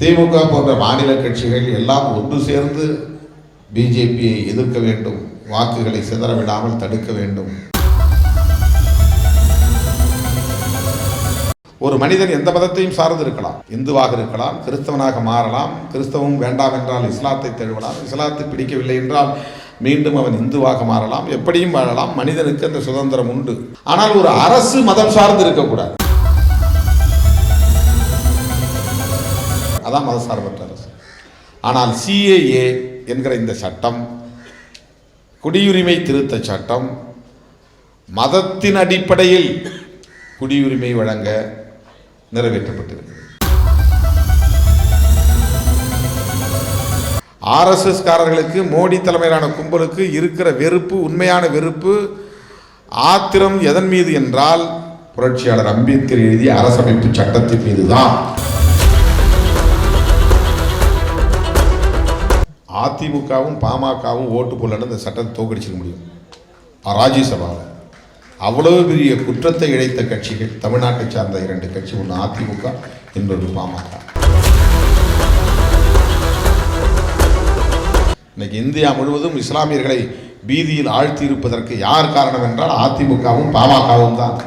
திமுக போன்ற மாநில கட்சிகள் எல்லாம் ஒன்று சேர்ந்து பிஜேபியை எதிர்க்க வேண்டும், வாக்குகளை சிதறவிடாமல் தடுக்க வேண்டும். ஒரு மனிதன் எந்த மதத்தையும் சார்ந்து இருக்கலாம், இந்துவாக இருக்கலாம், கிறிஸ்தவனாக மாறலாம், கிறிஸ்தவம் வேண்டாம் என்றால் இஸ்லாத்தை தழுவலாம், இஸ்லாத்தை பிடிக்கவில்லை என்றால் மீண்டும் அவன் இந்துவாக மாறலாம், எப்படியும் வாழலாம். மனிதனுக்கு அந்த சுதந்திரம் உண்டு. ஆனால் ஒரு அரசு மதம் சார்ந்து இருக்கக்கூடாது. அதான் மதசார்பற்ற அரசு. ஆனால் CAA என்கிற இந்த சட்டம், குடியுரிமை திருத்த சட்டம், மதத்தின் அடிப்படையில் குடியுரிமை வழங்க நிறைவேற்றப்பட்டிருக்கிறது. RSS காரர்களுக்கு, மோடி தலைமையிலான கும்பலுக்கு இருக்கிற வெறுப்பு, உண்மையான வெறுப்பு, ஆத்திரம் எதன் மீது என்றால் புரட்சியாளர் அம்பேத்கர் எழுதிய அரசமைப்பு சட்டத்தின் மீதுதான். அதிமுகவும் பாமகவும் ஓட்டு போடலன்னு இந்த சட்டத்தை தோக்கடிச்சிக்க முடியும் ராஜ்யசபாவில். அவ்வளவு பெரிய குற்றத்தை இழைத்த கட்சிகள் தமிழ்நாட்டை சார்ந்த 2 கட்சி, ஒன்று அதிமுக, இன்னொரு பாமக. இன்னைக்கு இந்தியா முழுவதும் இஸ்லாமியர்களை பீதியில் ஆழ்த்தி இருப்பதற்கு யார் காரணம் என்றால் அதிமுகவும் பாமகவும் தான்.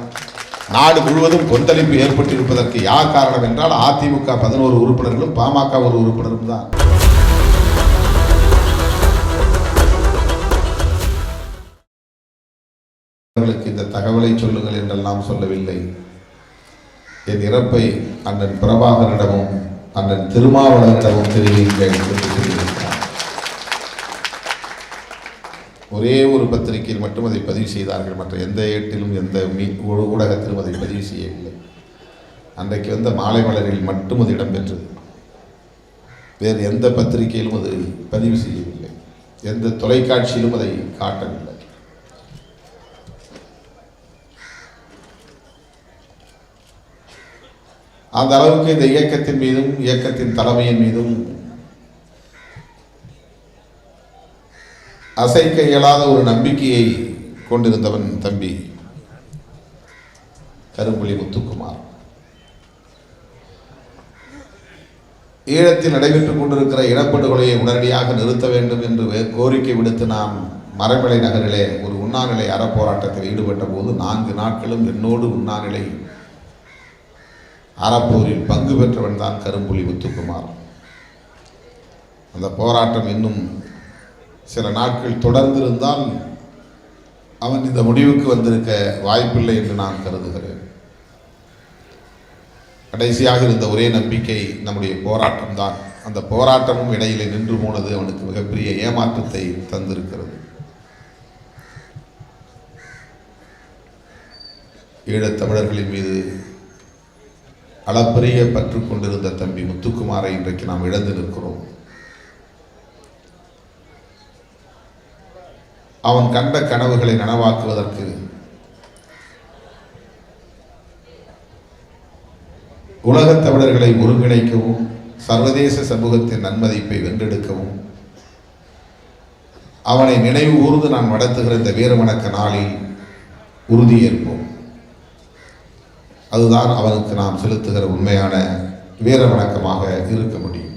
நாடு முழுவதும் கொந்தளிப்பு ஏற்பட்டிருப்பதற்கு யார் காரணம் என்றால் அதிமுக 11 உறுப்பினர்களும் பாமக 1 உறுப்பினரும் தான். இந்த தகவலை சொல்லுங்கள் என்றெல்லாம் சொல்லவில்லை. என் இறப்பை அண்ணன் பிரபாகரனிடமும் அண்ணன் திருமாவளவனிடமும் தெரிவிங்கள் என்று சொல்லியிருக்கிறார். ஒரே ஒரு பத்திரிகையில் மட்டும் அதை பதிவு செய்தார்கள். மற்ற எந்த ஏட்டிலும் எந்த ஊடகத்திலும் அதை பதிவு செய்யவில்லை. அன்றைக்கு வந்த மாலை மலரில் மட்டும் அது இடம்பெற்றது. வேறு எந்த பத்திரிகையிலும் அது பதிவு செய்யவில்லை. எந்த தொலைக்காட்சியிலும் அதை காட்டவில்லை. அந்த அளவுக்கு இந்த இயக்கத்தின் மீதும் இயக்கத்தின் தலைமையின் மீதும் அசைக்க இயலாத ஒரு நம்பிக்கையை கொண்டிருந்தவன் தம்பி கரும்புலி முத்துக்குமார். ஈழத்தில் நடைபெற்றுக் கொண்டிருக்கிற இனப்படுகொலையை உடனடியாக நிறுத்த வேண்டும் என்று கோரிக்கை விடுத்து நாம் மறைமலை நகரிலே ஒரு உண்ணாநிலை அறப்போராட்டத்தில் ஈடுபட்ட போது 4 நாட்களும் என்னோடு உண்ணாநிலை அறப்போரில் பங்கு பெற்றவன் தான் கரும்புலி முத்துக்குமார். அந்த போராட்டம் இன்னும் சில நாட்கள் தொடர்ந்திருந்தால் அவன் இந்த முடிவுக்கு வந்திருக்க வாய்ப்பில்லை என்று நான் கருதுகிறேன். கடைசியாக இருந்த ஒரே நம்பிக்கை நம்முடைய போராட்டம் தான். அந்த போராட்டமும் இடையிலே நின்று போனது அவனுக்கு மிகப்பெரிய ஏமாற்றத்தை தந்திருக்கிறது. ஈழத் தமிழர்களின் மீது அளப்பரிய பற்று கொண்டிருந்த தம்பி முத்துக்குமாரை இன்றைக்கு நாம் இழந்து நிற்கிறோம். அவன் கண்ட கனவுகளை நனவாக்குவதற்கு உலகத் தமிழர்களை ஒருங்கிணைக்கவும், சர்வதேச சமூகத்தின் நன்மதிப்பை வென்றெடுக்கவும் அவனை நினைவு கூர்ந்து நான் நடத்துகிற இந்த வீரவணக்க நாளில் உறுதியேற்போம். அதுதான் அவனுக்கு நாம் செலுத்துகிற உண்மையான வீர வணக்கமாக இருக்க முடியும்.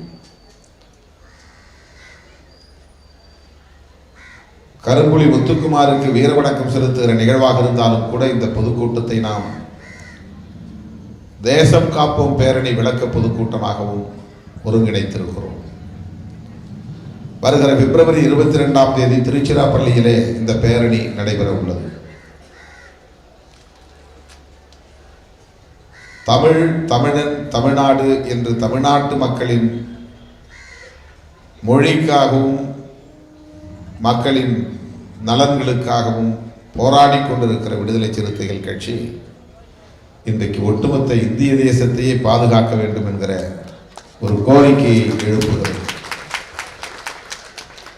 கரும்புலி முத்துக்குமாருக்கு வீர வணக்கம் செலுத்துகிற நிகழ்வாக இருந்தாலும் கூட இந்த பொதுக்கூட்டத்தை நாம் தேசம் காப்போம் பேரணி விளக்க பொதுக்கூட்டமாகவும் ஒருங்கிணைத்திருக்கிறோம். வருகிற பிப்ரவரி 22ஆம் தேதி திருச்சிராப்பள்ளியிலே இந்த பேரணி நடைபெற உள்ளது. தமிழன் தமிழ்நாடு என்று தமிழ்நாட்டு மக்களின் மொழிக்காகவும் மக்களின் நலன்களுக்காகவும் போராடி கொண்டிருக்கிற விடுதலை சிறுத்தைகள் கட்சி இன்றைக்கு ஒட்டுமொத்த இந்திய தேசத்தையே பாதுகாக்க வேண்டும் என்கிற ஒரு கோரிக்கையை எழுப்புகிறது.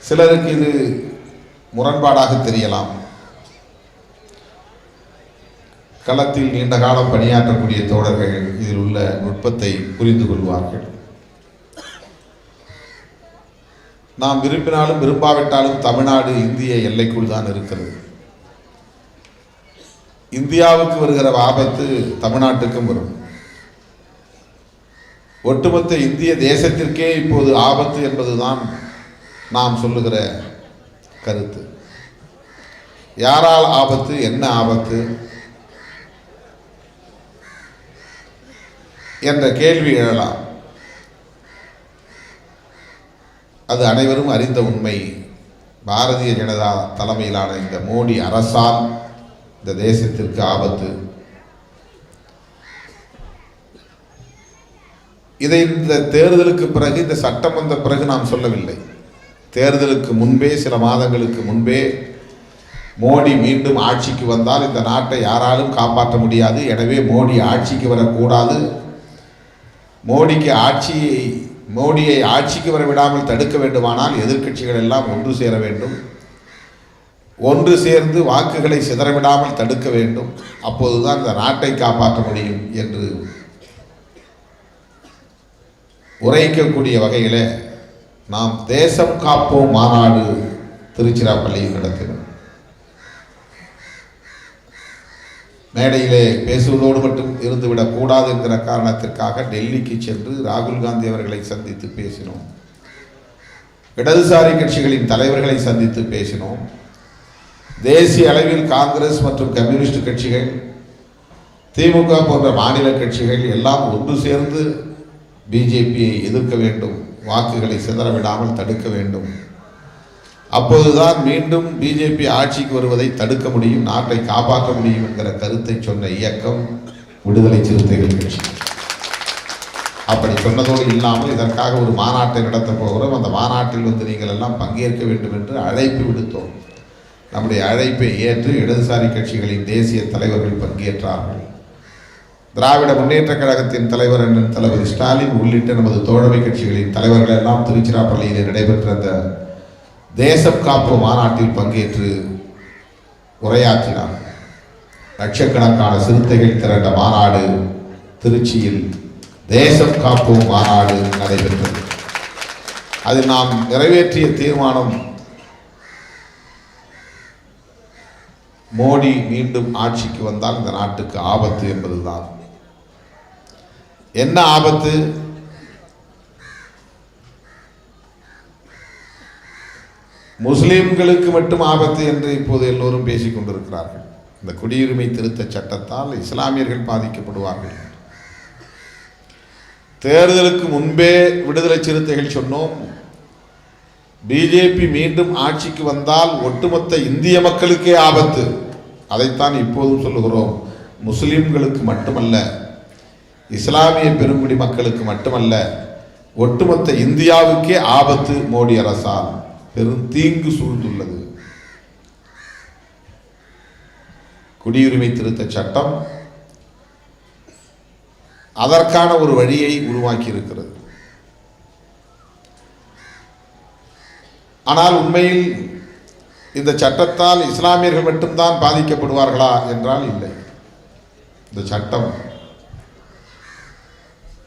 சிலருக்கு இது முரண்பாடாக தெரியலாம். களத்தில் நீண்ட காலம் பணியாற்றக்கூடிய தோழர்கள் இதில் உள்ள நுட்பத்தை புரிந்து கொள்வார்கள். நாம் விரும்பினாலும் விரும்பாவிட்டாலும் தமிழ்நாடு இந்திய எல்லைக்குள் தான் இருக்கிறது. இந்தியாவுக்கு வருகிற ஆபத்து தமிழ்நாட்டுக்கும் வரும். ஒட்டுமொத்த இந்திய தேசத்திற்கே இப்போது ஆபத்து என்பதுதான் நாம் சொல்லுகிற கருத்து. யாரால் ஆபத்து, என்ன ஆபத்து என்ற கேள்வி எழலாம். அது அனைவரும் அறிந்த உண்மை. பாரதிய ஜனதா தலைமையிலான இந்த மோடி அரசால் இந்த தேசத்திற்கு ஆபத்து. இதை இந்த தேர்தலுக்கு பிறகு, இந்த சட்டம் வந்த பிறகு நாம் சொல்லவில்லை. தேர்தலுக்கு முன்பே, சில மாதங்களுக்கு முன்பே மோடி மீண்டும் ஆட்சிக்கு வந்தால் இந்த நாட்டை யாராலும் காப்பாற்ற முடியாது, எனவே மோடி ஆட்சிக்கு வரக்கூடாது, மோடியை ஆட்சிக்கு வர விடாமல் தடுக்க வேண்டுமானால் எதிர்க்கட்சிகள் எல்லாம் ஒன்று சேர வேண்டும், ஒன்று சேர்ந்து வாக்குகளை சிதறவிடாமல் தடுக்க வேண்டும், அப்போதுதான் இந்த நாட்டை காப்பாற்ற முடியும் என்று உரைக்கக்கூடிய வகையில் நாம் தேசம் காப்போம் மாநாடு திருச்சிராப்பள்ளியில் நடத்தினோம். மேடையிலே பேசுவதோடு மட்டும் இருந்துவிடக் கூடாது என்கிற காரணத்திற்காக டெல்லிக்கு சென்று ராகுல் காந்தி அவர்களை சந்தித்து பேசினோம். இடதுசாரி கட்சிகளின் தலைவர்களை சந்தித்து பேசினோம். தேசிய அளவில் காங்கிரஸ் மற்றும் கம்யூனிஸ்ட் கட்சிகள், திமுக போன்ற மாநில கட்சிகள் எல்லாம் ஒன்று சேர்ந்து பிஜேபியை எதிர்க்க வேண்டும், வாக்குகளை சிதறவிடாமல் தடுக்க வேண்டும். அப்போதுதான் மீண்டும் பிஜேபி ஆட்சிக்கு வருவதை தடுக்க முடியும், நாட்டை காப்பாற்ற முடியும் என்கிற கருத்தை சொன்ன இயக்கம் விடுதலை சிறுத்தைகள் கட்சி. அப்படி சொன்னதோடு இல்லாமல் இதற்காக ஒரு மாநாட்டை நடத்த போகிறோம், அந்த மாநாட்டில் நீங்கள் எல்லாம் பங்கேற்க வேண்டும் என்று அழைப்பு விடுத்தோம். நம்முடைய அழைப்பை ஏற்று இடதுசாரி கட்சிகளின் தேசிய தலைவர்கள் பங்கேற்றார்கள். திராவிட முன்னேற்ற கழகத்தின் தலைவர் அண்ணன் தளபதி ஸ்டாலின் உள்ளிட்ட நமது தோழமை கட்சிகளின் தலைவர்கள் எல்லாம் திருச்சிராப்பள்ளியில் நடைபெற்ற அந்த தேசம் காப்போம் மாநாட்டில் பங்கேற்று உரையாற்றினார். லட்சக்கணக்கான சிறுத்தைகள் திரண்ட மாநாடு திருச்சியில் தேசம் காப்போம் மாநாடு நடைபெற்றது. அதில் நாம் நிறைவேற்றிய தீர்மானம், மோடி மீண்டும் ஆட்சிக்கு வந்தால் இந்த நாட்டுக்கு ஆபத்து என்பதுதான். என்ன ஆபத்து? முஸ்லிம்களுக்கு மட்டும் ஆபத்து என்று இப்போது எல்லோரும் பேசிக் கொண்டிருக்கிறார்கள். இந்த குடியுரிமை திருத்த சட்டத்தால் இஸ்லாமியர்கள் பாதிக்கப்படுவார்கள். தேர்தலுக்கு முன்பே விடுதலை சிறுத்தைகள் சொன்னோம், பிஜேபி மீண்டும் ஆட்சிக்கு வந்தால் ஒட்டுமொத்த இந்திய மக்களுக்கே ஆபத்து. அதைத்தான் இப்போதும் சொல்லுகிறோம். முஸ்லிம்களுக்கு மட்டுமல்ல, இஸ்லாமிய பெருங்குடி மக்களுக்கு மட்டுமல்ல, ஒட்டுமொத்த இந்தியாவுக்கே ஆபத்து. மோடி அரசால் பெரும் தீங்கு சூழ்ந்துள்ளது. குடியுரிமை திருத்த சட்டம் அதற்கான ஒரு வழியை உருவாக்கி இருக்கிறது. ஆனால் உண்மையில் இந்த சட்டத்தால் இஸ்லாமியர்கள் மட்டும்தான் பாதிக்கப்படுவார்களா என்றால் இல்லை. இந்த சட்டம்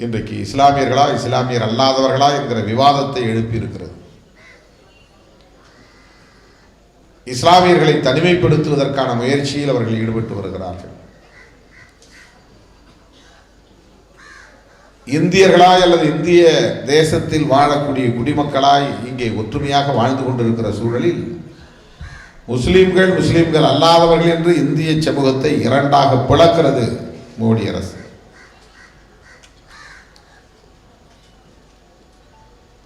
இன்றைக்கு இஸ்லாமியர்களா இஸ்லாமியர் அல்லாதவர்களா என்கிற விவாதத்தை எழுப்பியிருக்கிறது. இஸ்லாமியர்களை தனிமைப்படுத்துவதற்கான முயற்சியில் அவர்கள் ஈடுபட்டு வருகிறார்கள். இந்தியர்களாய் அல்லது இந்திய தேசத்தில் வாழக்கூடிய குடிமக்களாய் இங்கே ஒற்றுமையாக வாழ்ந்து கொண்டிருக்கிற சூழலில் முஸ்லிம்கள் அல்லாதவர்கள் என்று இந்திய சமூகத்தை இரண்டாக பிளக்கிறது மோடி அரசு.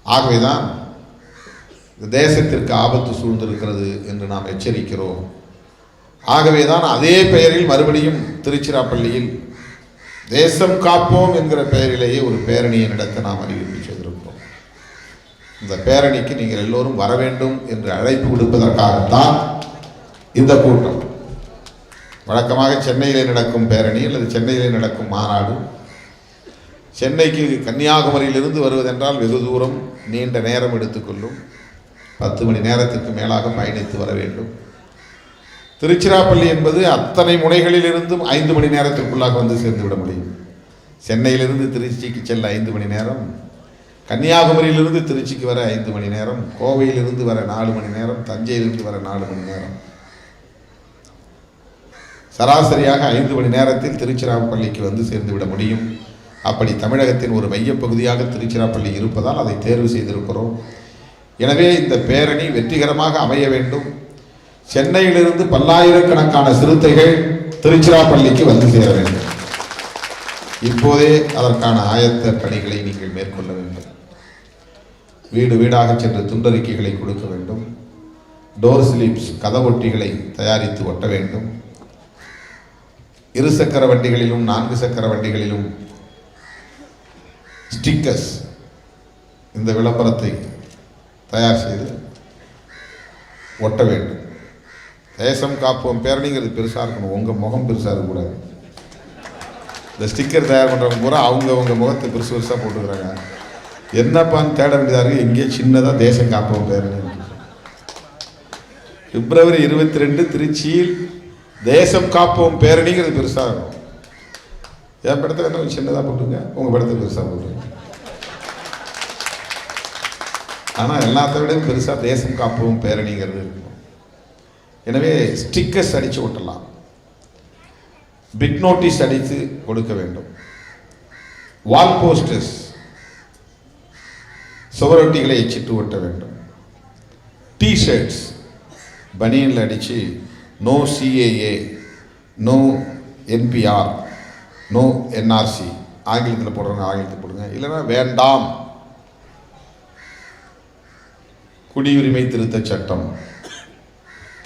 ஆகவேதான் தேசத்திற்கு ஆபத்து சூழ்ந்திருக்கிறது என்று நாம் எச்சரிக்கிறோம். ஆகவேதான் அதே பெயரில் மறுபடியும் திருச்சிராப்பள்ளியில் தேசம் காப்போம் என்கிற பெயரிலேயே ஒரு பேரணியை நடத்த நாம் அறிவிப்பு செய்திருக்கிறோம். இந்த பேரணிக்கு நீங்கள் எல்லோரும் வர வேண்டும் என்று அழைப்பு விடுப்பதற்காகத்தான் இந்த கூட்டம். வழக்கமாக சென்னையிலே நடக்கும் பேரணி அல்லது சென்னையிலே நடக்கும் மாநாடு, சென்னைக்கு கன்னியாகுமரியிலிருந்து வருவதென்றால் வெகு தூரம், நீண்ட நேரம் எடுத்துக்கொள்ளும். 10 மணி நேரத்திற்கு மேலாக பயணித்து வர வேண்டும். திருச்சிராப்பள்ளி என்பது அத்தனை முனைகளிலிருந்தும் 5 மணி நேரத்திற்குள்ளாக வந்து சேர்ந்து விட முடியும். சென்னையிலிருந்து திருச்சிக்கு செல்ல 5 மணி நேரம், கன்னியாகுமரியிலிருந்து திருச்சிக்கு வர 5 மணி நேரம், கோவையிலிருந்து வர 4 மணி நேரம், தஞ்சையிலிருந்து வர 4 மணி நேரம். சராசரியாக 5 மணி நேரத்தில் திருச்சிராப்பள்ளிக்கு வந்து சேர்ந்து விட முடியும். அப்படி தமிழகத்தின் ஒரு மையப்பகுதியாக திருச்சிராப்பள்ளி இருப்பதால் அதை தேர்வு செய்திருக்கிறோம். எனவே இந்த பேரணி வெற்றிகரமாக அமைய வேண்டும். சென்னையிலிருந்து பல்லாயிரக்கணக்கான சிறுத்தைகள் திருச்சிராப்பள்ளிக்கு வந்து சேர வேண்டும். இப்போதே அதற்கான ஆயத்த பணிகளை நீங்கள் மேற்கொள்ள வேண்டும். வீடு வீடாக சென்று துண்டறிக்கைகளை கொடுக்க வேண்டும். டோர் ஸ்லிப்ஸ் கதவொட்டிகளை தயாரித்து ஒட்ட வேண்டும். இருசக்கர வண்டிகளிலும் 4 சக்கர வண்டிகளிலும் ஸ்டிக்கர்ஸ் இந்த விளம்பரத்தை தயார் செய்து ஒட்ட வேண்டும். தேசம் காப்போம் பேரணிங்கிறது பெருசாக இருக்கணும், உங்கள் முகம் பெருசாக இருக்கக்கூடாது. இந்த ஸ்டிக்கர் தயார் பண்ணுறவங்க பூரா அவங்க முகத்தை பெருசு பெருசாக போட்டுக்கிறாங்க. என்னப்பான்னு தேட வேண்டியதாக இருக்குது. எங்கேயே சின்னதாக தேசம் காப்போம் பேரணி. பிப்ரவரி 22 திருச்சியில் தேசம் காப்போம் பேரணிங்கிறது பெருசாக இருக்கும். என் படத்தில் என்ன சின்னதாக போட்டுங்க, உங்கள் படத்தை பெருசாக போட்டுங்க. ஆனால் எல்லாத்த விடையும் பெருசாக தேசம் காப்போம் பேரணிங்கிறது இருக்கும். எனவே ஸ்டிக்கர்ஸ் அடித்து ஒட்டலாம், பிட் நோட்டீஸ் அடித்து கொடுக்க வேண்டும். வால் போஸ்டர்ஸ் சுவரொட்டிகளை எச்சிட்டு ஒட்ட வேண்டும். டிஷர்ட்ஸ் பனியனில் அடித்து no CAA, no NPR, no NRC ஆங்கிலத்தில் போடுறவங்க ஆங்கிலத்தில் போடுங்க, இல்லைன்னா வேண்டாம் குடியுரிமை திருத்த சட்டம்,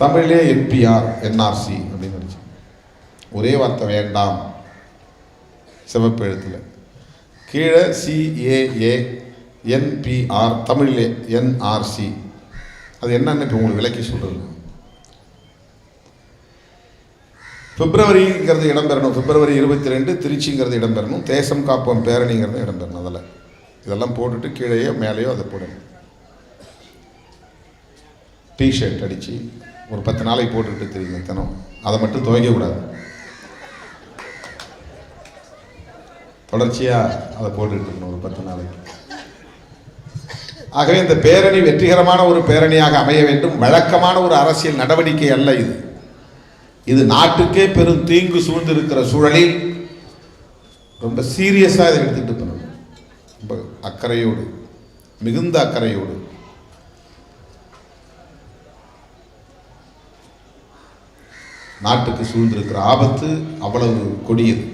தமிழிலே என்பிஆர் என்ஆர்சி அப்படின்னு அடிச்சு ஒரே வார்த்தை வேண்டாம் சிவப்பு எழுத்தில், கீழே சிஏஏ என்பிஆர் தமிழிலே என்ஆர்சி. அது என்னன்னு இப்போ உங்களுக்கு விளக்கி சொல்கிறது. பிப்ரவரிங்கிறது இடம்பெறணும். பிப்ரவரி 22 திருச்சிங்கிறது இடம்பெறணும். தேசம் காப்போம் பேரணிங்கிறது இடம்பெறணும். அதில் இதெல்லாம் போட்டுட்டு கீழேயோ மேலேயோ அதை போடணும். டிஷர்ட் அடித்து ஒரு 10 நாளைக்கு போட்டுக்கிட்டு தெரியுங்க தினம். அதை மட்டும் துவைக்கக்கூடாது, தொடர்ச்சியாக அதை போட்டுக்கிட்டு இருக்கணும் ஒரு 10 நாளைக்கு. ஆகவே இந்த பேரணி வெற்றிகரமான ஒரு பேரணியாக அமைய வேண்டும். வழக்கமான ஒரு அரசியல் நடவடிக்கை அல்ல இது. இது நாட்டுக்கே பெரும் தீங்கு சூழ்ந்து இருக்கிற சூழலில் ரொம்ப சீரியஸாக இதை எடுத்துகிட்டு போகணும். ரொம்ப அக்கறையோடு, மிகுந்த அக்கறையோடு. நாட்டுக்கு சூழ்ந்திருக்கிற ஆபத்து அவ்வளவு கொடியது.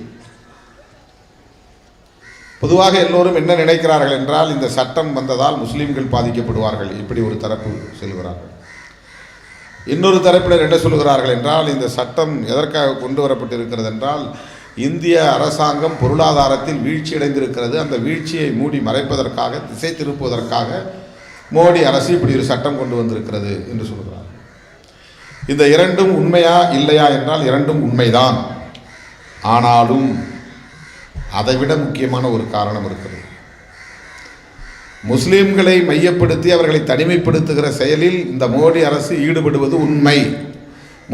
பொதுவாக எல்லோரும் என்ன நினைக்கிறார்கள் என்றால், இந்த சட்டம் வந்ததால் முஸ்லீம்கள் பாதிக்கப்படுவார்கள், இப்படி ஒரு தரப்பு சொல்கிறார்கள். இன்னொரு தரப்பினர் என்ன சொல்கிறார்கள் என்றால், இந்த சட்டம் எதற்காக கொண்டு வரப்பட்டிருக்கிறது என்றால், இந்திய அரசாங்கம் பொருளாதாரத்தில் வீழ்ச்சி அடைந்திருக்கிறது, அந்த வீழ்ச்சியை மூடி மறைப்பதற்காக, திசை திருப்புவதற்காக மோடி அரசு இப்படி ஒரு சட்டம் கொண்டு வந்திருக்கிறது என்று சொல்கிறார்கள். இந்த இரண்டும் உண்மையா இல்லையா என்றால் இரண்டும் உண்மைதான். ஆனாலும் அதைவிட முக்கியமான ஒரு காரணம் இருக்கிறது. முஸ்லிம்களை மையப்படுத்தி அவர்களை தனிமைப்படுத்துகிற செயலில் இந்த மோடி அரசு ஈடுபடுவது உண்மை.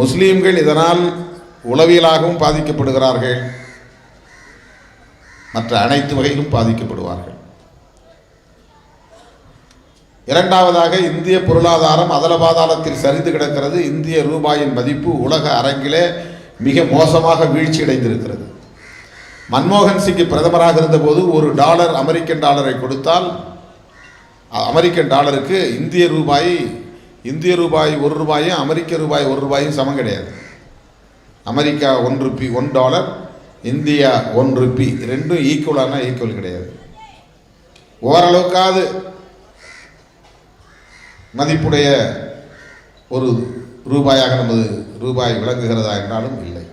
முஸ்லிம்கள் இதனால் உளவியலாகவும் பாதிக்கப்படுகிறார்கள், மற்ற அனைத்து வகையிலும் பாதிக்கப்படுவார்கள். இரண்டாவதாக, இந்திய பொருளாதாரம் அதல பாதாளத்தில் சரிந்து கிடக்கிறது. இந்திய ரூபாயின் மதிப்பு உலக அரங்கிலே மிக மோசமாக வீழ்ச்சி அடைந்திருக்கிறது. மன்மோகன் சிங் பிரதமராக இருந்தபோது $1 அமெரிக்கன் டாலரை கொடுத்தால் அமெரிக்கன் டாலருக்கு இந்திய ரூபாய் $1, அமெரிக்க ரூபாய் $1 சமம் கிடையாது. அமெரிக்கா $1, $1, இந்தியா $1, ரெண்டும் ஈக்குவல் கிடையாது. ஓரளவுக்காவது மதிப்புடைய ஒரு ரூபாயாக நமது ரூபாய் விளங்குகிறதா என்றாலும் இல்லை.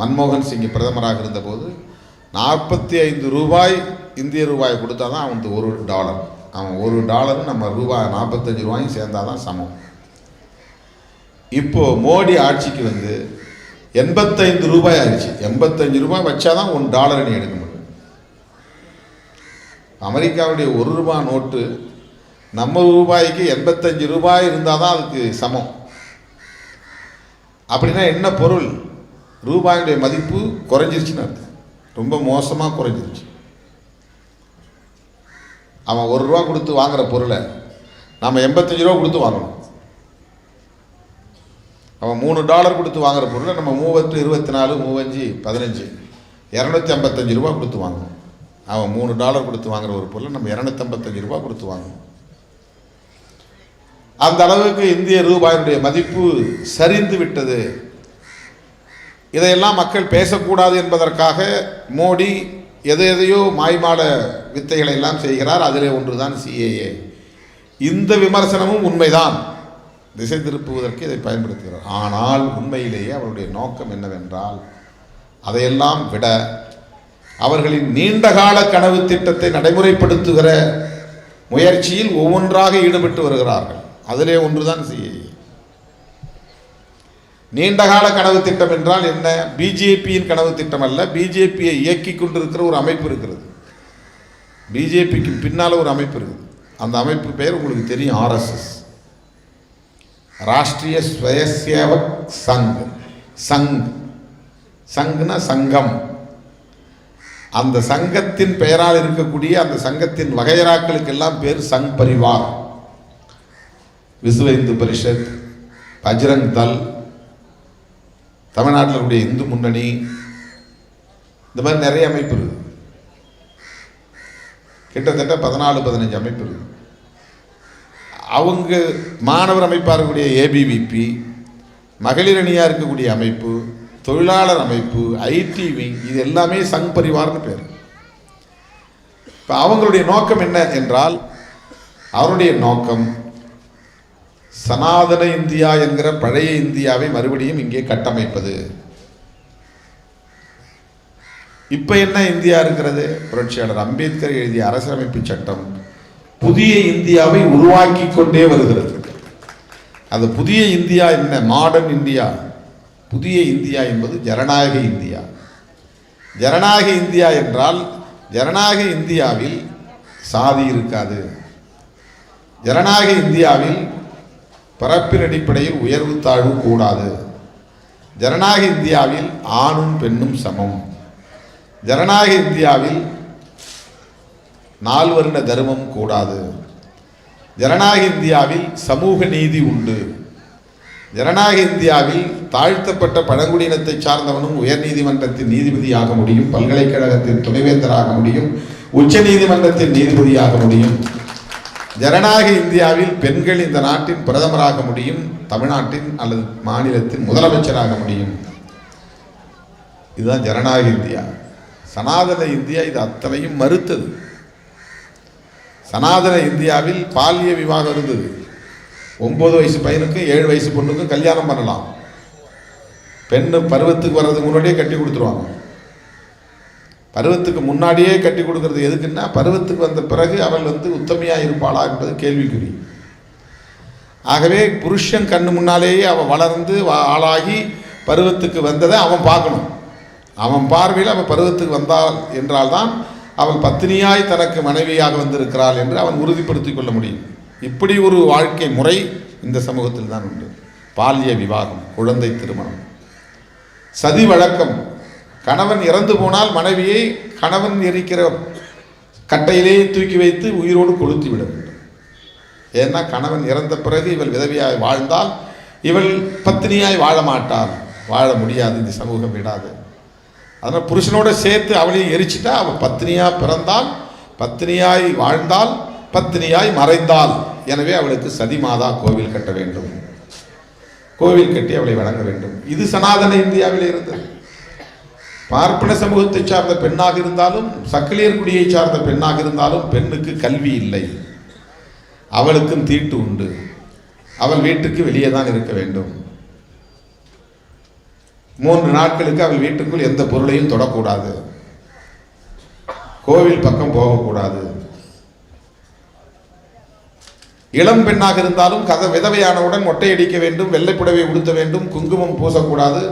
மன்மோகன் சிங் பிரதமராக இருந்தபோது $45 இந்திய ரூபாய் கொடுத்தா தான் அவனுக்கு $1. அவன் $1 நம்ம ரூபாய் $45 சேர்ந்தால் தான் சமம். இப்போது மோடி ஆட்சிக்கு வந்து $85 ஆயிடுச்சு. $85 வச்சா தான் $1 நீ எடுக்க முடியும். அமெரிக்காவுடைய $1 நோட்டு நம்ம ரூபாய்க்கு $85 இருந்தால் தான் அதுக்கு சமம். அப்படின்னா என்ன பொருள்? ரூபாயுடைய மதிப்பு குறைஞ்சிருச்சுன்னு அர்த்தம். ரொம்ப மோசமாக குறைஞ்சிருச்சு. அவன் $1 கொடுத்து வாங்குகிற பொருளை நம்ம $85 கொடுத்து வாங்கணும். அவன் $3 கொடுத்து வாங்குகிற பொருளை நம்ம 3, 24, 3, 5, 15, $255 கொடுத்து வாங்கணும். அவன் $3 கொடுத்து வாங்குற ஒரு பொருளை நம்ம $255 கொடுத்து வாங்கணும். அந்த அளவுக்கு இந்திய ரூபாயினுடைய மதிப்பு சரிந்து விட்டது. இதையெல்லாம் மக்கள் பேசக்கூடாது என்பதற்காக மோடி எதையோ மாய்மால வித்தைகளை எல்லாம் செய்கிறார். அதிலே ஒன்றுதான் CAA. இந்த விமர்சனமும் உண்மைதான், திசை திருப்புவதற்கு இதை பயன்படுத்துகிறார். ஆனால் உண்மையிலேயே அவருடைய நோக்கம் என்னவென்றால், அதையெல்லாம் விட அவர்களின் நீண்டகால கனவு திட்டத்தை நடைமுறைப்படுத்துகிற முயற்சியில் ஒவ்வொன்றாக ஈடுபட்டு வருகிறார்கள். அதிலே ஒன்றுதான் CAA. நீண்டகால கனவு திட்டம் என்றால் என்ன? பிஜேபியின் கனவு திட்டம் அல்ல. பிஜேபியை இயக்கி கொண்டிருக்கிற ஒரு அமைப்பு இருக்கிறது. பிஜேபிக்கு பின்னால் ஒரு அமைப்பு இருக்குது. அந்த அமைப்பு பெயர் உங்களுக்கு தெரியும், RSS, ராஷ்டிரிய ஸ்வயசேவக் சங். சங்னா சங்கம். அந்த சங்கத்தின் பெயரால் இருக்கக்கூடிய அந்த சங்கத்தின் வகையறாக்களுக்கு எல்லாம் பேர் சங் பரிவார், விஸ்வ இந்து பரிஷத், பஜ்ரங் தல், தமிழ்நாட்டில் இருக்கக்கூடிய இந்து முன்னணி, இந்த மாதிரி நிறைய அமைப்பு இருக்குது. கிட்டத்தட்ட 14-15 அமைப்பு இருக்குது. அவங்க மாணவர் அமைப்பாக இருக்கக்கூடிய ABVP, மகளிர் அணியாக இருக்கக்கூடிய அமைப்பு, தொழிலாளர் அமைப்பு, IT விங், இது எல்லாமே சங் பரிவார்னு பேர். இப்போ அவங்களுடைய நோக்கம் என்ன என்றால், அவருடைய நோக்கம் சனாதன இந்தியா என்கிற பழைய இந்தியாவை மறுபடியும் இங்கே கட்டமைப்பது. இப்போ என்ன இந்தியா இருக்கிறது? புரட்சியாளர் அம்பேத்கர் எழுதிய அரசியலமைப்பு சட்டம் புதிய இந்தியாவை உருவாக்கி கொண்டே வருகிறது. அது புதிய இந்தியா என்ன? Modern India. புதிய இந்தியா என்பது ஜனநாயக இந்தியா. ஜனநாயக இந்தியா என்றால், ஜனநாயக இந்தியாவில் சாதி இருக்காது. ஜனநாயக இந்தியாவில் பிறப்பின் அடிப்படையில் உயர்வு தாழ்வு கூடாது. ஜனநாயக இந்தியாவில் ஆணும் பெண்ணும் சமம். ஜனநாயக இந்தியாவில் 4 வருட தர்மம் கூடாது. ஜனநாயக இந்தியாவில் சமூக நீதி உண்டு. ஜனநாயக இந்தியாவில் தாழ்த்தப்பட்ட பழங்குடியினத்தை சார்ந்தவனும் உயர் நீதிமன்றத்தின் நீதிபதியாக முடியும், பல்கலைக்கழகத்தின் துணைவேந்தராக முடியும், உச்ச நீதிமன்றத்தின் நீதிபதியாக முடியும். ஜனநாயக இந்தியாவில் பெண்கள் இந்த நாட்டின் பிரதமராக முடியும், தமிழ்நாட்டின் அல்லது மாநிலத்தின் முதலமைச்சராக முடியும். இதுதான் ஜனநாயக இந்தியா. சனாதன இந்தியா இது அத்தனையும் மறுத்தது. சனாதன இந்தியாவில் பால்ய விவாகம் இருந்தது. 9 வயசு பையனுக்கும் 7 வயசு பொண்ணுக்கும் கல்யாணம் பண்ணலாம். பெண்ணு பருவத்துக்கு வர்றதுக்கு முன்னாடியே கட்டி கொடுத்துருவாங்க. பருவத்துக்கு முன்னாடியே கட்டி கொடுக்கறது எதுக்குன்னா, பருவத்துக்கு வந்த பிறகு அவள் உத்தமையாக இருப்பாளா என்பது கேள்விக்குறி. ஆகவே புருஷன் கண்ணு முன்னாலேயே அவள் வளர்ந்து ஆளாகி பருவத்துக்கு வந்ததை அவன் பார்க்கணும். அவன் பார்வையில் அவள் பருவத்துக்கு வந்தாள் என்றால்தான் அவள் பத்தினியாய் தனக்கு மனைவியாக வந்திருக்கிறாள் என்று அவன் உறுதிப்படுத்திக் கொள்ள முடியும். இப்படி ஒரு வாழ்க்கை முறை இந்த சமூகத்தில் தான் உண்டு. பால்ய விவாகம், குழந்தை திருமணம், சதி வழக்கம். கணவன் இறந்து போனால் மனைவியை கணவன் எரிக்கிற கட்டையிலே தூக்கி வைத்து உயிரோடு கொளுத்தி விட வேண்டும். ஏன்னா கணவன் இறந்த பிறகு இவள் விதவியாய் வாழ்ந்தால் இவள் பத்தினியாய் வாழ மாட்டாள், வாழ முடியாது, இந்த சமூகம் விடாது. அதனால் புருஷனோட சேர்த்து அவளையும் எரிச்சிட்டா அவள் பத்தினியாக பிறந்தால், பத்தினியாய் வாழ்ந்தால், பத்தினியாய் மறைந்தாள். எனவே அவளுக்கு சதி மாதா கோவில் கட்ட வேண்டும், கோவில் கட்டி அவளை வணங்க வேண்டும். இது சனாதன இந்தியாவில் இருந்தது. பார்ப்பன சமூகத்தை சார்ந்த பெண்ணாக இருந்தாலும், சக்கிலியர் குடியை சார்ந்த பெண்ணாக இருந்தாலும் பெண்ணுக்கு கல்வி இல்லை, அவளுக்கும் தீட்டு உண்டு, அவள் வீட்டுக்கு வெளியே தான் இருக்க வேண்டும். 3 நாட்களுக்கு அவள் வீட்டுக்குள் எந்த பொருளையும் தொடக்கூடாது, கோவில் பக்கம் போகக்கூடாது. இளம் பெண்ணாக இருந்தாலும் விதவையானவுடன் மொட்டை அடிக்க வேண்டும், வெள்ளைப்புடவை உடுத்த வேண்டும், குங்குமம் பூசக்கூடாது,